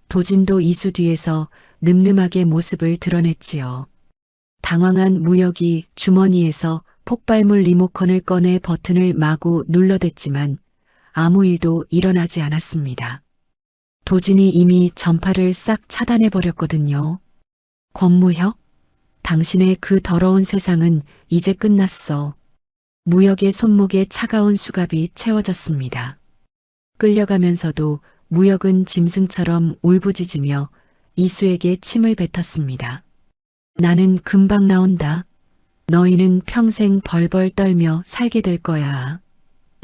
도진도 이수 뒤에서 늠름하게 모습을 드러냈지요. 당황한 무역이 주머니에서 폭발물 리모컨을 꺼내 버튼을 마구 눌러댔지만 아무 일도 일어나지 않았습니다. 도진이 이미 전파를 싹 차단해버렸거든요. 권무혁, 당신의 그 더러운 세상은 이제 끝났어. 무역의 손목에 차가운 수갑이 채워졌습니다. 끌려가면서도 무역은 짐승처럼 울부짖으며 이수에게 침을 뱉었습니다. 나는 금방 나온다. 너희는 평생 벌벌 떨며 살게 될 거야.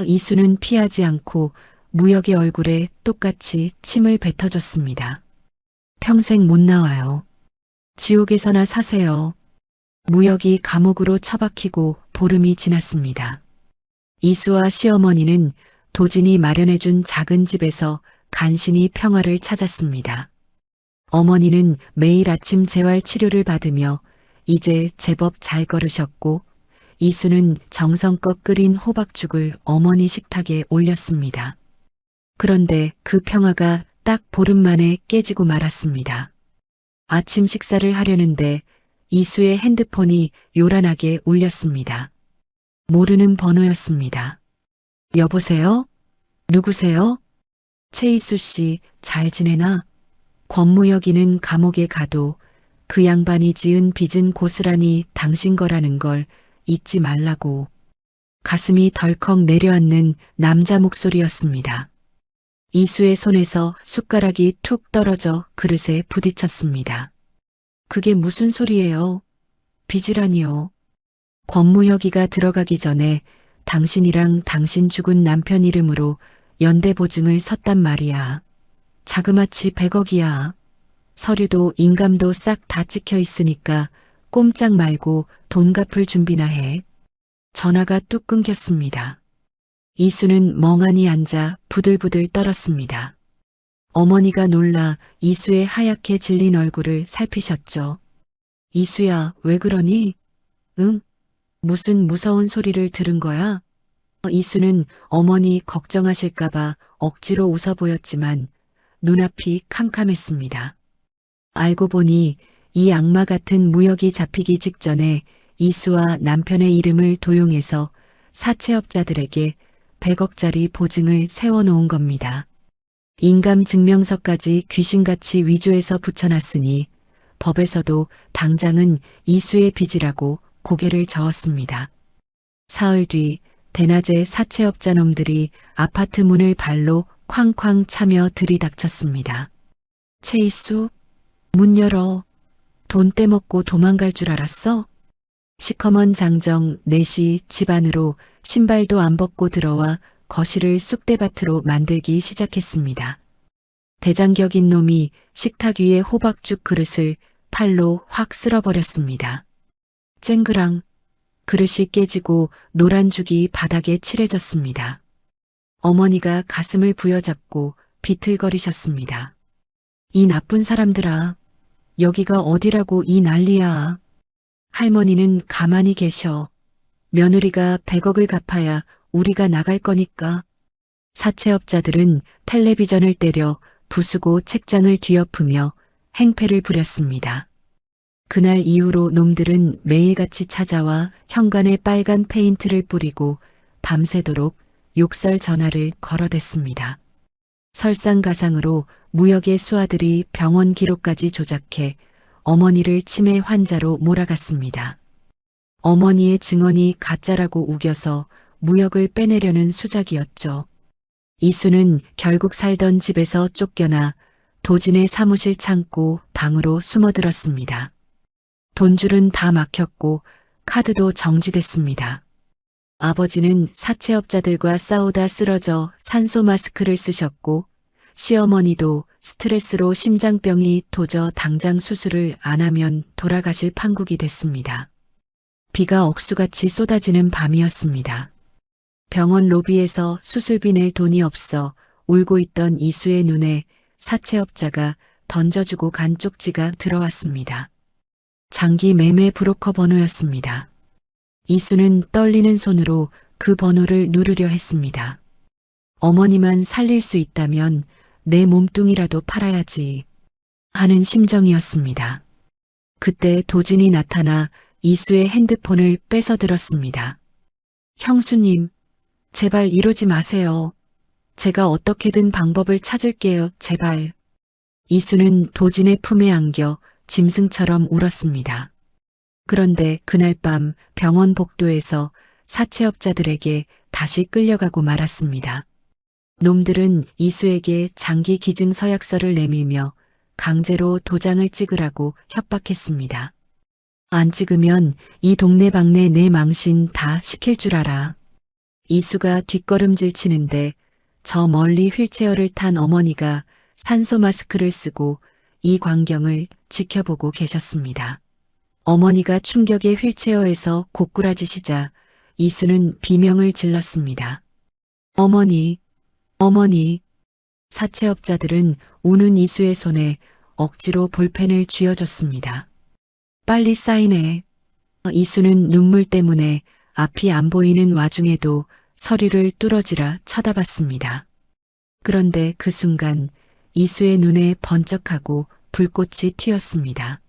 이수는 피하지 않고 무역의 얼굴에 똑같이 침을 뱉어줬습니다. 평생 못 나와요. 지옥에서나 사세요. 무역이 감옥으로 처박히고 보름이 지났습니다. 이수와 시어머니는 도진이 마련해준 작은 집에서 간신히 평화를 찾았습니다. 어머니는 매일 아침 재활 치료를 받으며 이제 제법 잘 걸으셨고 이수는 정성껏 끓인 호박죽을 어머니 식탁에 올렸습니다. 그런데 그 평화가 딱 보름 만에 깨지고 말았습니다. 아침 식사를 하려는데 이수의 핸드폰이 요란하게 울렸습니다. 모르는 번호였습니다. 여보세요? 누구세요? 최이수 씨, 잘 지내나? 권무혁이는 감옥에 가도 그 양반이 지은 빚은 고스란히 당신 거라는 걸 잊지 말라고. 가슴이 덜컥 내려앉는 남자 목소리였습니다. 이수의 손에서 숟가락이 툭 떨어져 그릇에 부딪혔습니다. 그게 무슨 소리예요? 빚이라니요. 권무혁이가 들어가기 전에 당신이랑 당신 죽은 남편 이름으로 연대보증을 섰단 말이야. 자그마치 100억이야. 서류도 인감도 싹 다 찍혀 있으니까 꼼짝 말고 돈 갚을 준비나 해. 전화가 뚝 끊겼습니다. 이수는 멍하니 앉아 부들부들 떨었습니다. 어머니가 놀라 이수의 하얗게 질린 얼굴을 살피셨죠. 이수야, 왜 그러니? 응? 무슨 무서운 소리를 들은 거야? 이수는 어머니 걱정하실까봐 억지로 웃어 보였지만 눈앞이 캄캄했습니다. 알고 보니 이 악마 같은 무역이 잡히기 직전에 이수와 남편의 이름을 도용해서 사채업자들에게 100억짜리 보증을 세워놓은 겁니다. 인감 증명서까지 귀신같이 위조해서 붙여놨으니 법에서도 당장은 이수의 빚이라고 고개를 저었습니다. 사흘 뒤 대낮에 사채업자 놈들이 아파트 문을 발로 쾅쾅 차며 들이닥쳤습니다. 최이수, 문 열어. 돈 떼먹고 도망갈 줄 알았어? 시커먼 장정 넷이 집 안으로 신발도 안 벗고 들어와 거실을 쑥대밭으로 만들기 시작했습니다. 대장격인 놈이 식탁 위에 호박죽 그릇을 팔로 확 쓸어버렸습니다. 쨍그랑 그릇이 깨지고 노란 죽이 바닥에 칠해졌습니다. 어머니가 가슴을 부여잡고 비틀거리셨습니다. 이 나쁜 사람들아, 여기가 어디라고 이 난리야. 할머니는 가만히 계셔. 며느리가 100억을 갚아야 우리가 나갈 거니까. 사채업자들은 텔레비전을 때려 부수고 책장을 뒤엎으며 행패를 부렸습니다. 그날 이후로 놈들은 매일같이 찾아와 현관에 빨간 페인트를 뿌리고 밤새도록 욕설 전화를 걸어댔습니다. 설상가상으로 무역의 수하들이 병원 기록까지 조작해 어머니를 치매 환자로 몰아갔습니다. 어머니의 증언이 가짜라고 우겨서 무역을 빼내려는 수작이었죠. 이수는 결국 살던 집에서 쫓겨나 도진의 사무실 창고 방으로 숨어들었습니다. 돈줄은 다 막혔고 카드도 정지됐습니다. 아버지는 사채업자들과 싸우다 쓰러져 산소 마스크를 쓰셨고 시어머니도 스트레스로 심장병이 도저 당장 수술을 안 하면 돌아가실 판국이 됐습니다. 비가 억수같이 쏟아지는 밤이었습니다. 병원 로비에서 수술비 낼 돈이 없어 울고 있던 이수의 눈에 사채업자가 던져주고 간 쪽지가 들어왔습니다. 장기 매매 브로커 번호였습니다. 이수는 떨리는 손으로 그 번호를 누르려 했습니다. 어머니만 살릴 수 있다면 내 몸뚱이라도 팔아야지 하는 심정이었습니다. 그때 도진이 나타나 이수의 핸드폰을 뺏어들었습니다. 형수님, 제발 이러지 마세요. 제가 어떻게든 방법을 찾을게요, 제발. 이수는 도진의 품에 안겨 짐승처럼 울었습니다. 그런데 그날 밤 병원 복도에서 사채업자들에게 다시 끌려가고 말았습니다. 놈들은 이수에게 장기 기증 서약서를 내밀며 강제로 도장을 찍으라고 협박했습니다. 안 찍으면 이 동네방네 내 망신 다 시킬 줄 알아. 이수가 뒷걸음질 치는데 저 멀리 휠체어를 탄 어머니가 산소 마스크를 쓰고 이 광경을 지켜보고 계셨습니다. 어머니가 충격에 휠체어에서 고꾸라지시자 이수는 비명을 질렀습니다. 어머니, 어머니. 사채업자들은 우는 이수의 손에 억지로 볼펜을 쥐어줬습니다. 빨리 사인해. 이수는 눈물 때문에 앞이 안 보이는 와중에도 서류를 뚫어지라 쳐다봤습니다. 그런데 그 순간 이수의 눈에 번쩍하고 불꽃이 튀었습니다.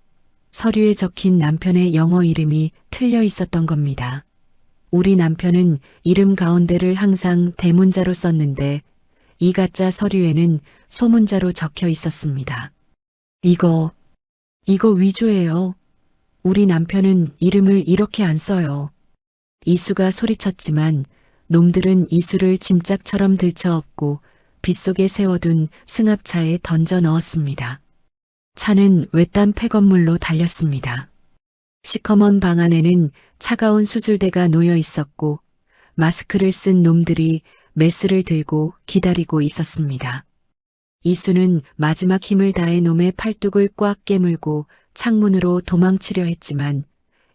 서류에 적힌 남편의 영어 이름이 틀려 있었던 겁니다. 우리 남편은 이름 가운데를 항상 대문자로 썼는데 이 가짜 서류에는 소문자로 적혀 있었습니다. 이거 위조예요. 우리 남편은 이름을 이렇게 안 써요. 이수가 소리쳤지만 놈들은 이수를 짐짝처럼 들쳐업고 빗속에 세워둔 승합차에 던져 넣었습니다. 차는 외딴 폐건물로 달렸습니다. 시커먼 방 안에는 차가운 수술대가 놓여 있었고 마스크를 쓴 놈들이 메스를 들고 기다리고 있었습니다. 이수는 마지막 힘을 다해 놈의 팔뚝을 꽉 깨물고 창문으로 도망치려 했지만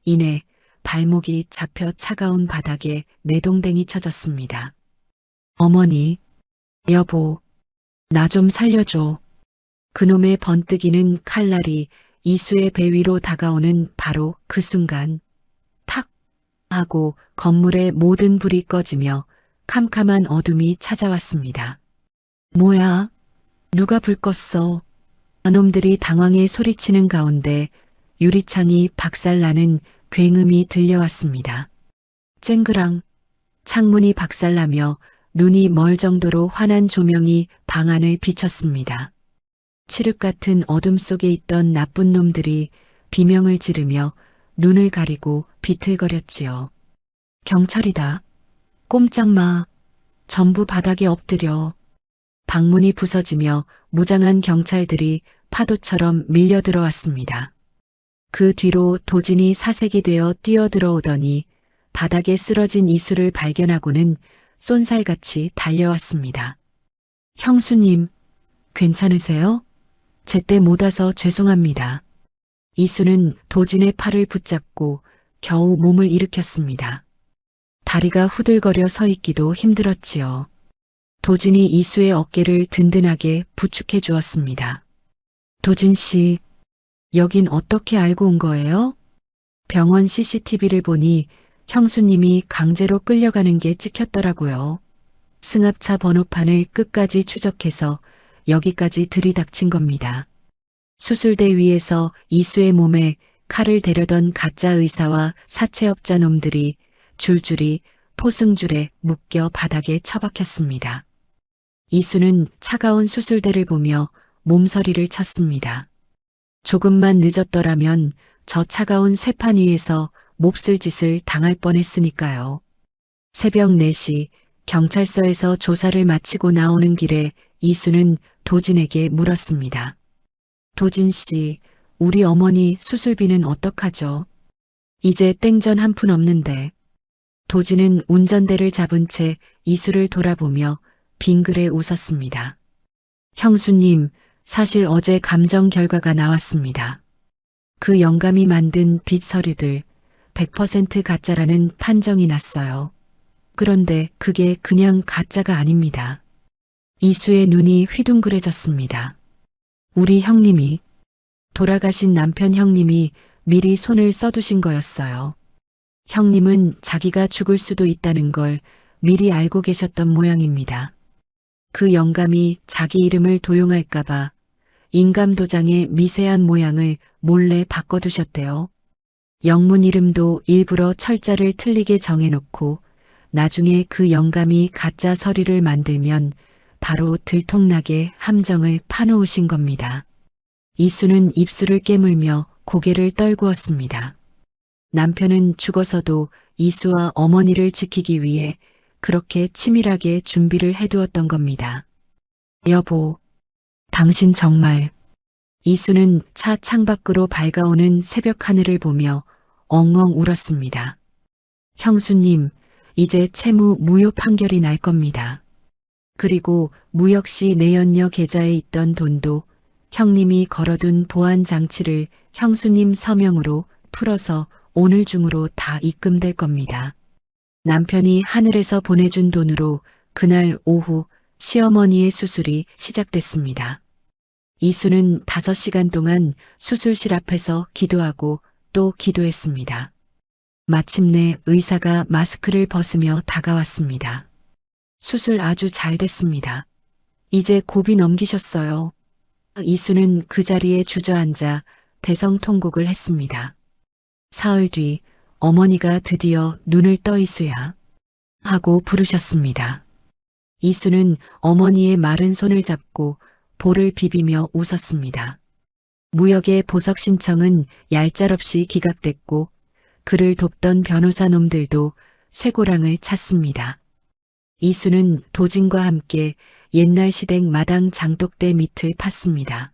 이내 발목이 잡혀 차가운 바닥에 내동댕이 쳐졌습니다. 어머니, 여보, 나 좀 살려줘. 그놈의 번뜩이는 칼날이 이수의 배 위로 다가오는 바로 그 순간 탁 하고 건물의 모든 불이 꺼지며 캄캄한 어둠이 찾아왔습니다. 뭐야? 누가 불 껐어? 놈들이 당황해 소리치는 가운데 유리창이 박살나는 굉음이 들려왔습니다. 쨍그랑 창문이 박살나며 눈이 멀 정도로 환한 조명이 방 안을 비쳤습니다. 칠흑 같은 어둠 속에 있던 나쁜 놈들이 비명을 지르며 눈을 가리고 비틀거렸지요. 경찰이다. 꼼짝 마. 전부 바닥에 엎드려. 방문이 부서지며 무장한 경찰들이 파도처럼 밀려 들어왔습니다. 그 뒤로 도진이 사색이 되어 뛰어들어오더니 바닥에 쓰러진 이수를 발견하고는 쏜살같이 달려왔습니다. 형수님, 괜찮으세요? 제때 못 와서 죄송합니다. 이수는 도진의 팔을 붙잡고 겨우 몸을 일으켰습니다. 다리가 후들거려 서 있기도 힘들었지요. 도진이 이수의 어깨를 든든하게 부축해 주었습니다. 도진 씨, 여긴 어떻게 알고 온 거예요? 병원 CCTV를 보니 형수님이 강제로 끌려가는 게 찍혔더라고요. 승합차 번호판을 끝까지 추적해서 여기까지 들이닥친 겁니다. 수술대 위에서 이수의 몸에 칼을 대려던 가짜 의사와 사채업자 놈들이 줄줄이 포승줄에 묶여 바닥에 처박혔습니다. 이수는 차가운 수술대를 보며 몸서리를 쳤습니다. 조금만 늦었더라면 저 차가운 쇠판 위에서 몹쓸 짓을 당할 뻔했으니까요. 새벽 4시 경찰서에서 조사를 마치고 나오는 길에 이수는 도진에게 물었습니다. 도진 씨, 우리 어머니 수술비는 어떡하죠? 이제 땡전 한 푼 없는데. 도진은 운전대를 잡은 채 이수를 돌아보며 빙그레 웃었습니다. 형수님, 사실 어제 감정 결과가 나왔습니다. 그 영감이 만든 빚 서류들 100% 가짜라는 판정이 났어요. 그런데 그게 그냥 가짜가 아닙니다. 이수의 눈이 휘둥그레졌습니다. 우리 형님이, 돌아가신 남편 형님이 미리 손을 써두신 거였어요. 형님은 자기가 죽을 수도 있다는 걸 미리 알고 계셨던 모양입니다. 그 영감이 자기 이름을 도용할까봐 인감도장의 미세한 모양을 몰래 바꿔두셨대요. 영문 이름도 일부러 철자를 틀리게 정해놓고 나중에 그 영감이 가짜 서류를 만들면 바로 들통나게 함정을 파놓으신 겁니다. 이수는 입술을 깨물며 고개를 떨구었습니다. 남편은 죽어서도 이수와 어머니를 지키기 위해 그렇게 치밀하게 준비를 해두었던 겁니다. 여보, 당신 정말. 이수는 차 창밖으로 밝아오는 새벽 하늘을 보며 엉엉 울었습니다. 형수님, 이제 채무 무효 판결이 날 겁니다. 그리고 무역시 내연녀 계좌에 있던 돈도 형님이 걸어둔 보안 장치를 형수님 서명으로 풀어서 오늘 중으로 다 입금될 겁니다. 남편이 하늘에서 보내준 돈으로 그날 오후 시어머니의 수술이 시작됐습니다. 이수는 5시간 동안 수술실 앞에서 기도하고 또 기도했습니다. 마침내 의사가 마스크를 벗으며 다가왔습니다. 수술 아주 잘 됐습니다. 이제 고비 넘기셨어요. 이수는 그 자리에 주저앉아 대성통곡을 했습니다. 사흘 뒤 어머니가 드디어 눈을 떠 이수야 하고 부르셨습니다. 이수는 어머니의 마른 손을 잡고 볼을 비비며 웃었습니다. 무역의 보석 신청은 얄짤없이 기각됐고 그를 돕던 변호사 놈들도 쇠고랑을 찼습니다. 이수는 도진과 함께 옛날 시댁 마당 장독대 밑을 팠습니다.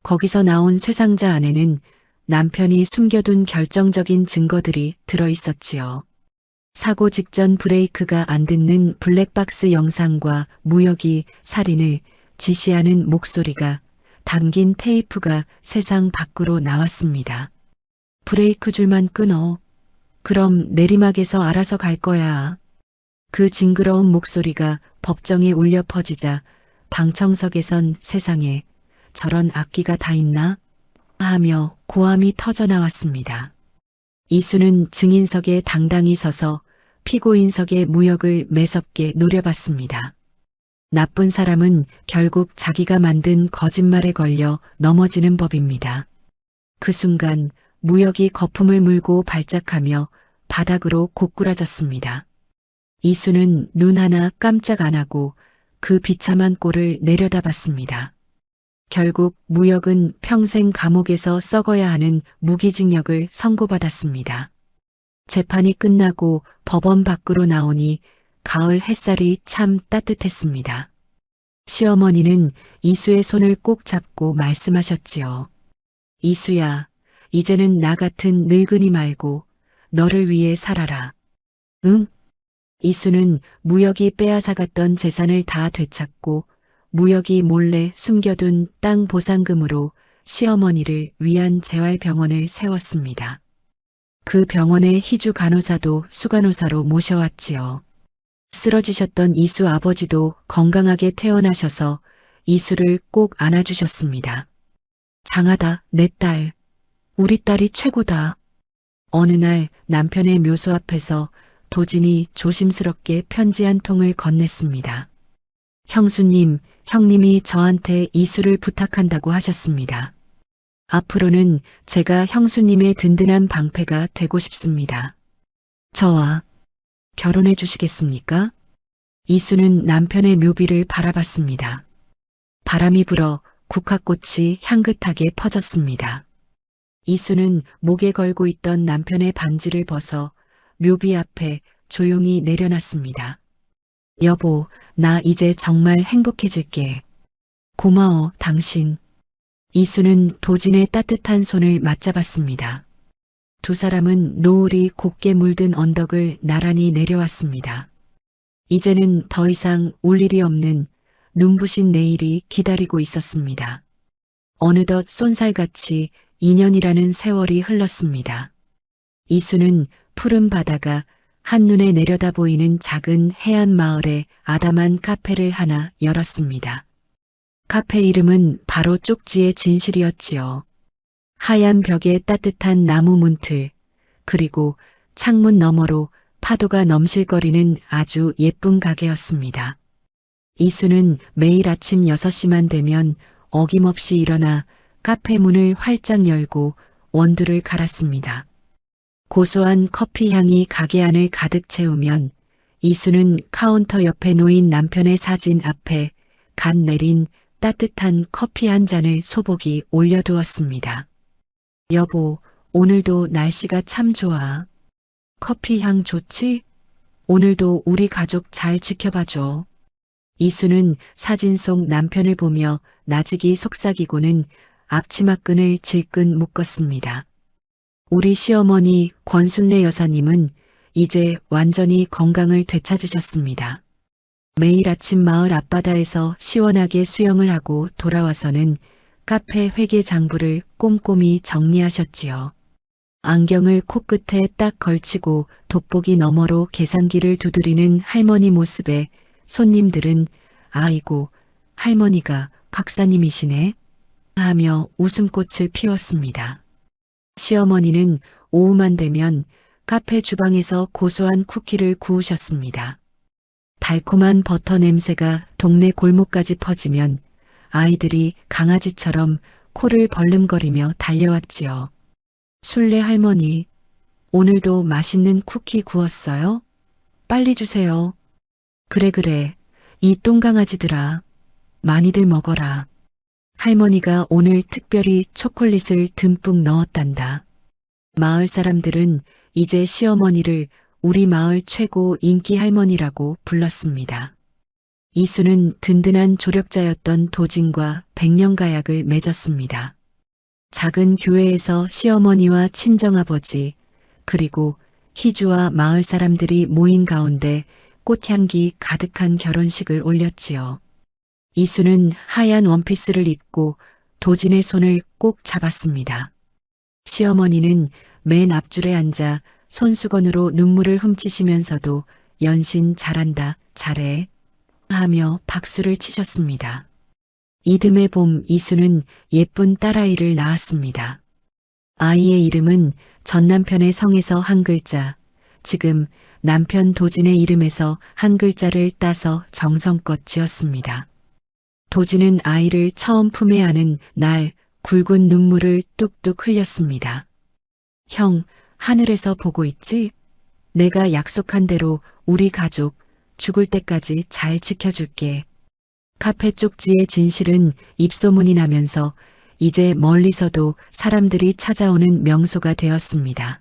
거기서 나온 쇠상자 안에는 남편이 숨겨둔 결정적인 증거들이 들어있었지요. 사고 직전 브레이크가 안 듣는 블랙박스 영상과 무역이 살인을 지시하는 목소리가 담긴 테이프가 세상 밖으로 나왔습니다. 브레이크 줄만 끊어. 그럼 내리막에서 알아서 갈 거야. 그 징그러운 목소리가 법정에 울려 퍼지자 방청석에선 세상에 저런 악기가 다 있나? 하며 고함이 터져 나왔습니다. 이수는 증인석에 당당히 서서 피고인석의 무역을 매섭게 노려봤습니다. 나쁜 사람은 결국 자기가 만든 거짓말에 걸려 넘어지는 법입니다. 그 순간 무역이 거품을 물고 발작하며 바닥으로 고꾸라졌습니다. 이수는 눈 하나 깜짝 안 하고 그 비참한 꼴을 내려다봤습니다. 결국 무역은 평생 감옥에서 썩어야 하는 무기징역을 선고받았습니다. 재판이 끝나고 법원 밖으로 나오니 가을 햇살이 참 따뜻했습니다. 시어머니는 이수의 손을 꼭 잡고 말씀하셨지요. 이수야, 이제는 나 같은 늙은이 말고 너를 위해 살아라. 응? 이수는 무역이 빼앗아갔던 재산을 다 되찾고 무역이 몰래 숨겨둔 땅 보상금으로 시어머니를 위한 재활병원을 세웠습니다. 그 병원에 희주 간호사도 수간호사로 모셔왔지요. 쓰러지셨던 이수 아버지도 건강하게 퇴원하셔서 이수를 꼭 안아주셨습니다. 장하다, 내 딸. 우리 딸이 최고다. 어느 날 남편의 묘소 앞에서 도진이 조심스럽게 편지 한 통을 건넸습니다. 형수님, 형님이 저한테 이수를 부탁한다고 하셨습니다. 앞으로는 제가 형수님의 든든한 방패가 되고 싶습니다. 저와 결혼해 주시겠습니까? 이수는 남편의 묘비를 바라봤습니다. 바람이 불어 국화꽃이 향긋하게 퍼졌습니다. 이수는 목에 걸고 있던 남편의 반지를 벗어 묘비 앞에 조용히 내려놨습니다. 여보, 나 이제 정말 행복해질게. 고마워, 당신. 이수는 도진의 따뜻한 손을 맞잡았습니다. 두 사람은 노을이 곱게 물든 언덕을 나란히 내려왔습니다. 이제는 더 이상 울 일이 없는 눈부신 내일이 기다리고 있었습니다. 어느덧 쏜살같이 2년이라는 세월이 흘렀습니다. 이수는 푸른 바다가 한눈에 내려다 보이는 작은 해안 마을에 아담한 카페를 하나 열었습니다. 카페 이름은 바로 쪽지의 진실이었지요. 하얀 벽에 따뜻한 나무 문틀, 그리고 창문 너머로 파도가 넘실거리는 아주 예쁜 가게였습니다. 이수는 매일 아침 6시만 되면 어김없이 일어나 카페 문을 활짝 열고 원두를 갈았습니다. 고소한 커피 향이 가게 안을 가득 채우면 이수는 카운터 옆에 놓인 남편의 사진 앞에 갓 내린 따뜻한 커피 한 잔을 소복이 올려두었습니다. 여보, 오늘도 날씨가 참 좋아. 커피 향 좋지? 오늘도 우리 가족 잘 지켜봐줘. 이수는 사진 속 남편을 보며 나직이 속삭이고는 앞치마끈을 질끈 묶었습니다. 우리 시어머니 권순례 여사님은 이제 완전히 건강을 되찾으셨습니다. 매일 아침 마을 앞바다에서 시원하게 수영을 하고 돌아와서는 카페 회계 장부를 꼼꼼히 정리하셨지요. 안경을 코끝에 딱 걸치고 돋보기 너머로 계산기를 두드리는 할머니 모습에 손님들은 아이고, 할머니가 박사님이시네 하며 웃음꽃을 피웠습니다. 시어머니는 오후만 되면 카페 주방에서 고소한 쿠키를 구우셨습니다. 달콤한 버터 냄새가 동네 골목까지 퍼지면 아이들이 강아지처럼 코를 벌름거리며 달려왔지요. 순례 할머니, 오늘도 맛있는 쿠키 구웠어요? 빨리 주세요. 그래, 이 똥강아지들아, 많이들 먹어라. 할머니가 오늘 특별히 초콜릿을 듬뿍 넣었단다. 마을 사람들은 이제 시어머니를 우리 마을 최고 인기 할머니라고 불렀습니다. 이수는 든든한 조력자였던 도진과 백년가약을 맺었습니다. 작은 교회에서 시어머니와 친정아버지, 그리고 희주와 마을 사람들이 모인 가운데 꽃향기 가득한 결혼식을 올렸지요. 이수는 하얀 원피스를 입고 도진의 손을 꼭 잡았습니다. 시어머니는 맨 앞줄에 앉아 손수건으로 눈물을 훔치시면서도 연신 잘한다, 잘해 하며 박수를 치셨습니다. 이듬해 봄 이수는 예쁜 딸아이를 낳았습니다. 아이의 이름은 전 남편의 성에서 한 글자, 지금 남편 도진의 이름에서 한 글자를 따서 정성껏 지었습니다. 도진은 아이를 처음 품에 안은 날 굵은 눈물을 뚝뚝 흘렸습니다. 형, 하늘에서 보고 있지? 내가 약속한 대로 우리 가족 죽을 때까지 잘 지켜줄게. 카페 쪽지의 진실은 입소문이 나면서 이제 멀리서도 사람들이 찾아오는 명소가 되었습니다.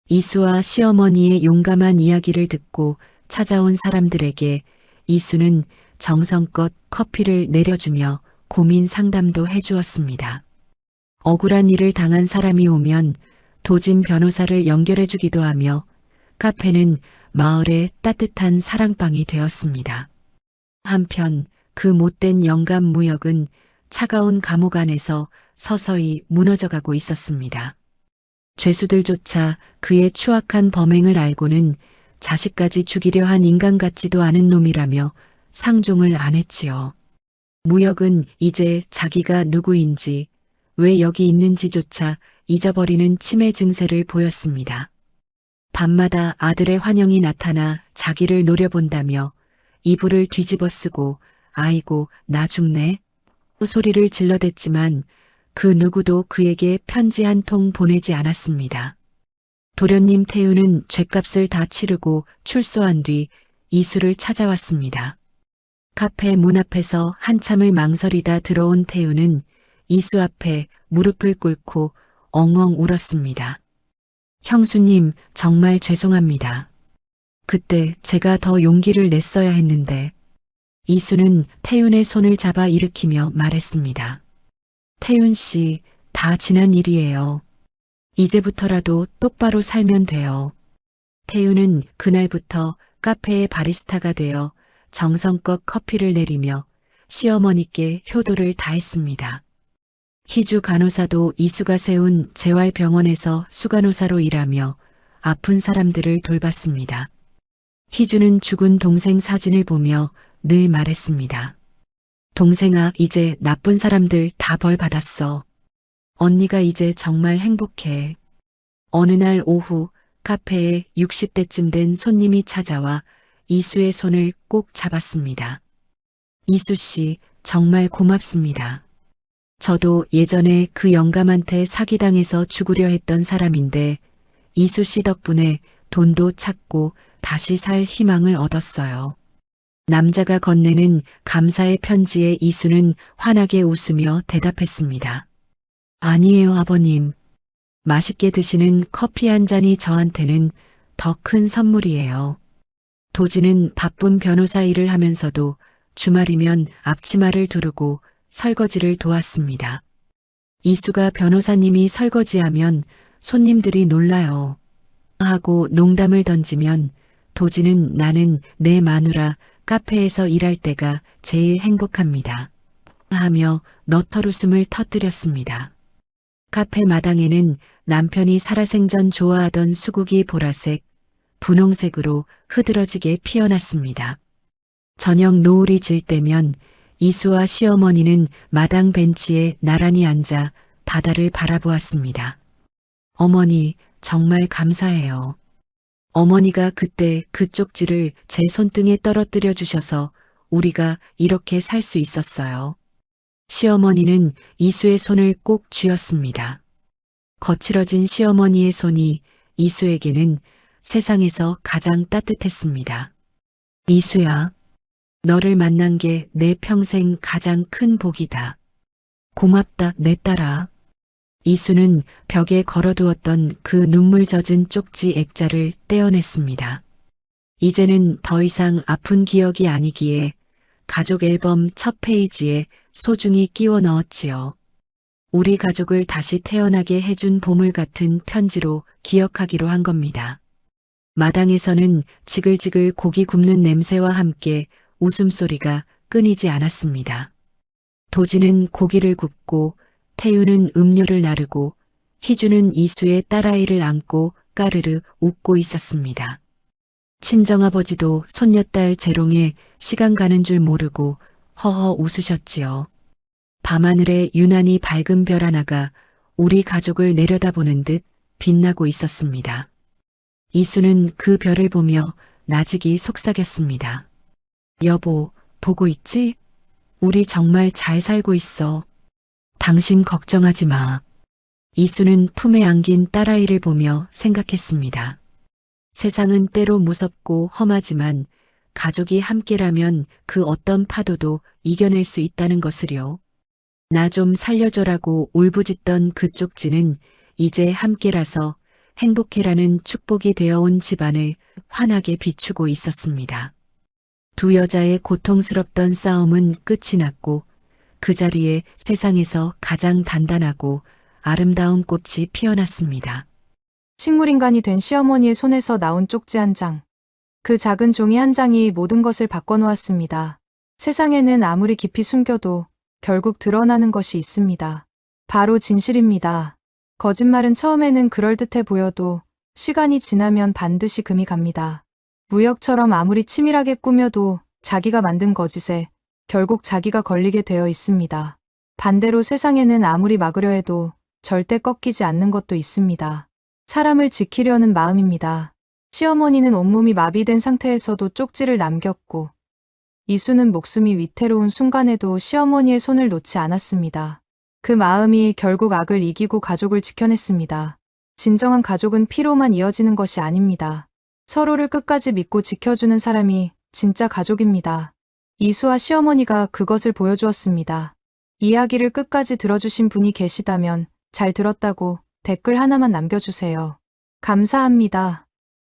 이수와 시어머니의 용감한 이야기를 듣고 찾아온 사람들에게 이수는 정성껏 커피를 내려주며 고민 상담도 해주었습니다. 억울한 일을 당한 사람이 오면 도진 변호사를 연결해주기도 하며 카페는 마을의 따뜻한 사랑방이 되었습니다. 한편 그 못된 영감 무역은 차가운 감옥 안에서 서서히 무너져가고 있었습니다. 죄수들조차 그의 추악한 범행을 알고는 자식까지 죽이려 한 인간 같지도 않은 놈이라며 상종을 안 했지요. 무역은 이제 자기가 누구인지 왜 여기 있는지조차 잊어버리는 치매 증세를 보였습니다. 밤마다 아들의 환영이 나타나 자기를 노려본다며 이불을 뒤집어 쓰고 아이고 나 죽네 소리를 질러댔지만 그 누구도 그에게 편지 한 통 보내지 않았습니다. 도련님 태우는 죗값을 다 치르고 출소한 뒤 이수를 찾아왔습니다. 카페 문 앞에서 한참을 망설이다 들어온 태우는 이수 앞에 무릎을 꿇고 엉엉 울었습니다. 형수님, 정말 죄송합니다. 그때 제가 더 용기를 냈어야 했는데. 이수는 태윤의 손을 잡아 일으키며 말했습니다. 태윤 씨, 다 지난 일이에요. 이제부터라도 똑바로 살면 돼요. 태윤은 그날부터 카페의 바리스타가 되어 정성껏 커피를 내리며 시어머니께 효도를 다했습니다. 희주 간호사도 이수가 세운 재활병원에서 수간호사로 일하며 아픈 사람들을 돌봤습니다. 희주는 죽은 동생 사진을 보며 늘 말했습니다. 동생아, 이제 나쁜 사람들 다 벌 받았어. 언니가 이제 정말 행복해. 어느 날 오후 카페에 60대쯤 된 손님이 찾아와 이수의 손을 꼭 잡았습니다. 이수 씨, 정말 고맙습니다. 저도 예전에 그 영감한테 사기당해서 죽으려 했던 사람인데 이수 씨 덕분에 돈도 찾고 다시 살 희망을 얻었어요. 남자가 건네는 감사의 편지에 이수는 환하게 웃으며 대답했습니다. 아니에요, 아버님. 맛있게 드시는 커피 한 잔이 저한테는 더 큰 선물이에요. 도진은 바쁜 변호사 일을 하면서도 주말이면 앞치마를 두르고 설거지를 도왔습니다. 이수가 변호사님이 설거지하면 손님들이 놀라요. 하고 농담을 던지면 도진은 나는 내 마누라 카페에서 일할 때가 제일 행복합니다. 하며 너털웃음을 터뜨렸습니다. 카페 마당에는 남편이 살아생전 좋아하던 수국이 보라색, 분홍색으로 흐드러지게 피어났습니다. 저녁 노을이 질 때면 이수와 시어머니는 마당 벤치에 나란히 앉아 바다를 바라보았습니다. 어머니, 정말 감사해요. 어머니가 그때 그 쪽지를 제 손등에 떨어뜨려 주셔서 우리가 이렇게 살 수 있었어요. 시어머니는 이수의 손을 꼭 쥐었습니다. 거칠어진 시어머니의 손이 이수에게는 세상에서 가장 따뜻했습니다. 이수야, 너를 만난 게 내 평생 가장 큰 복이다. 고맙다, 내 딸아. 이수는 벽에 걸어두었던 그 눈물 젖은 쪽지 액자를 떼어냈습니다. 이제는 더 이상 아픈 기억이 아니기에 가족 앨범 첫 페이지에 소중히 끼워 넣었지요. 우리 가족을 다시 태어나게 해준 보물 같은 편지로 기억하기로 한 겁니다. 마당에서는 지글지글 고기 굽는 냄새와 함께 웃음소리가 끊이지 않았습니다. 도진은 고기를 굽고 태유는 음료를 나르고 희주는 이수의 딸아이를 안고 까르르 웃고 있었습니다. 친정아버지도 손녀딸 재롱에 시간 가는 줄 모르고 허허 웃으셨지요. 밤하늘에 유난히 밝은 별 하나가 우리 가족을 내려다보는 듯 빛나고 있었습니다. 이수는 그 별을 보며 나직이 속삭였습니다. 여보, 보고 있지? 우리 정말 잘 살고 있어. 당신 걱정하지 마. 이수는 품에 안긴 딸아이를 보며 생각했습니다. 세상은 때로 무섭고 험하지만 가족이 함께라면 그 어떤 파도도 이겨낼 수 있다는 것을요. 나 좀 살려줘라고 울부짖던 그 쪽지는 이제 함께라서 행복해라는 축복이 되어온 집안을 환하게 비추고 있었습니다. 두 여자의 고통스럽던 싸움은 끝이 났고 그 자리에 세상에서 가장 단단하고 아름다운 꽃이 피어났습니다. 식물인간이 된 시어머니의 손에서 나온 쪽지 한 장. 그 작은 종이 한 장이 모든 것을 바꿔놓았습니다. 세상에는 아무리 깊이 숨겨도 결국 드러나는 것이 있습니다. 바로 진실입니다. 거짓말은 처음에는 그럴듯해 보여도 시간이 지나면 반드시 금이 갑니다. 무역처럼 아무리 치밀하게 꾸며도 자기가 만든 거짓에 결국 자기가 걸리게 되어 있습니다. 반대로 세상에는 아무리 막으려 해도 절대 꺾이지 않는 것도 있습니다. 사람을 지키려는 마음입니다. 시어머니는 온몸이 마비된 상태에서도 쪽지를 남겼고 이수는 목숨이 위태로운 순간에도 시어머니의 손을 놓지 않았습니다. 그 마음이 결국 악을 이기고 가족을 지켜냈습니다. 진정한 가족은 피로만 이어지는 것이 아닙니다. 서로를 끝까지 믿고 지켜주는 사람이 진짜 가족입니다. 이수와 시어머니가 그것을 보여주었습니다. 이야기를 끝까지 들어주신 분이 계시다면 잘 들었다고 댓글 하나만 남겨주세요. 감사합니다.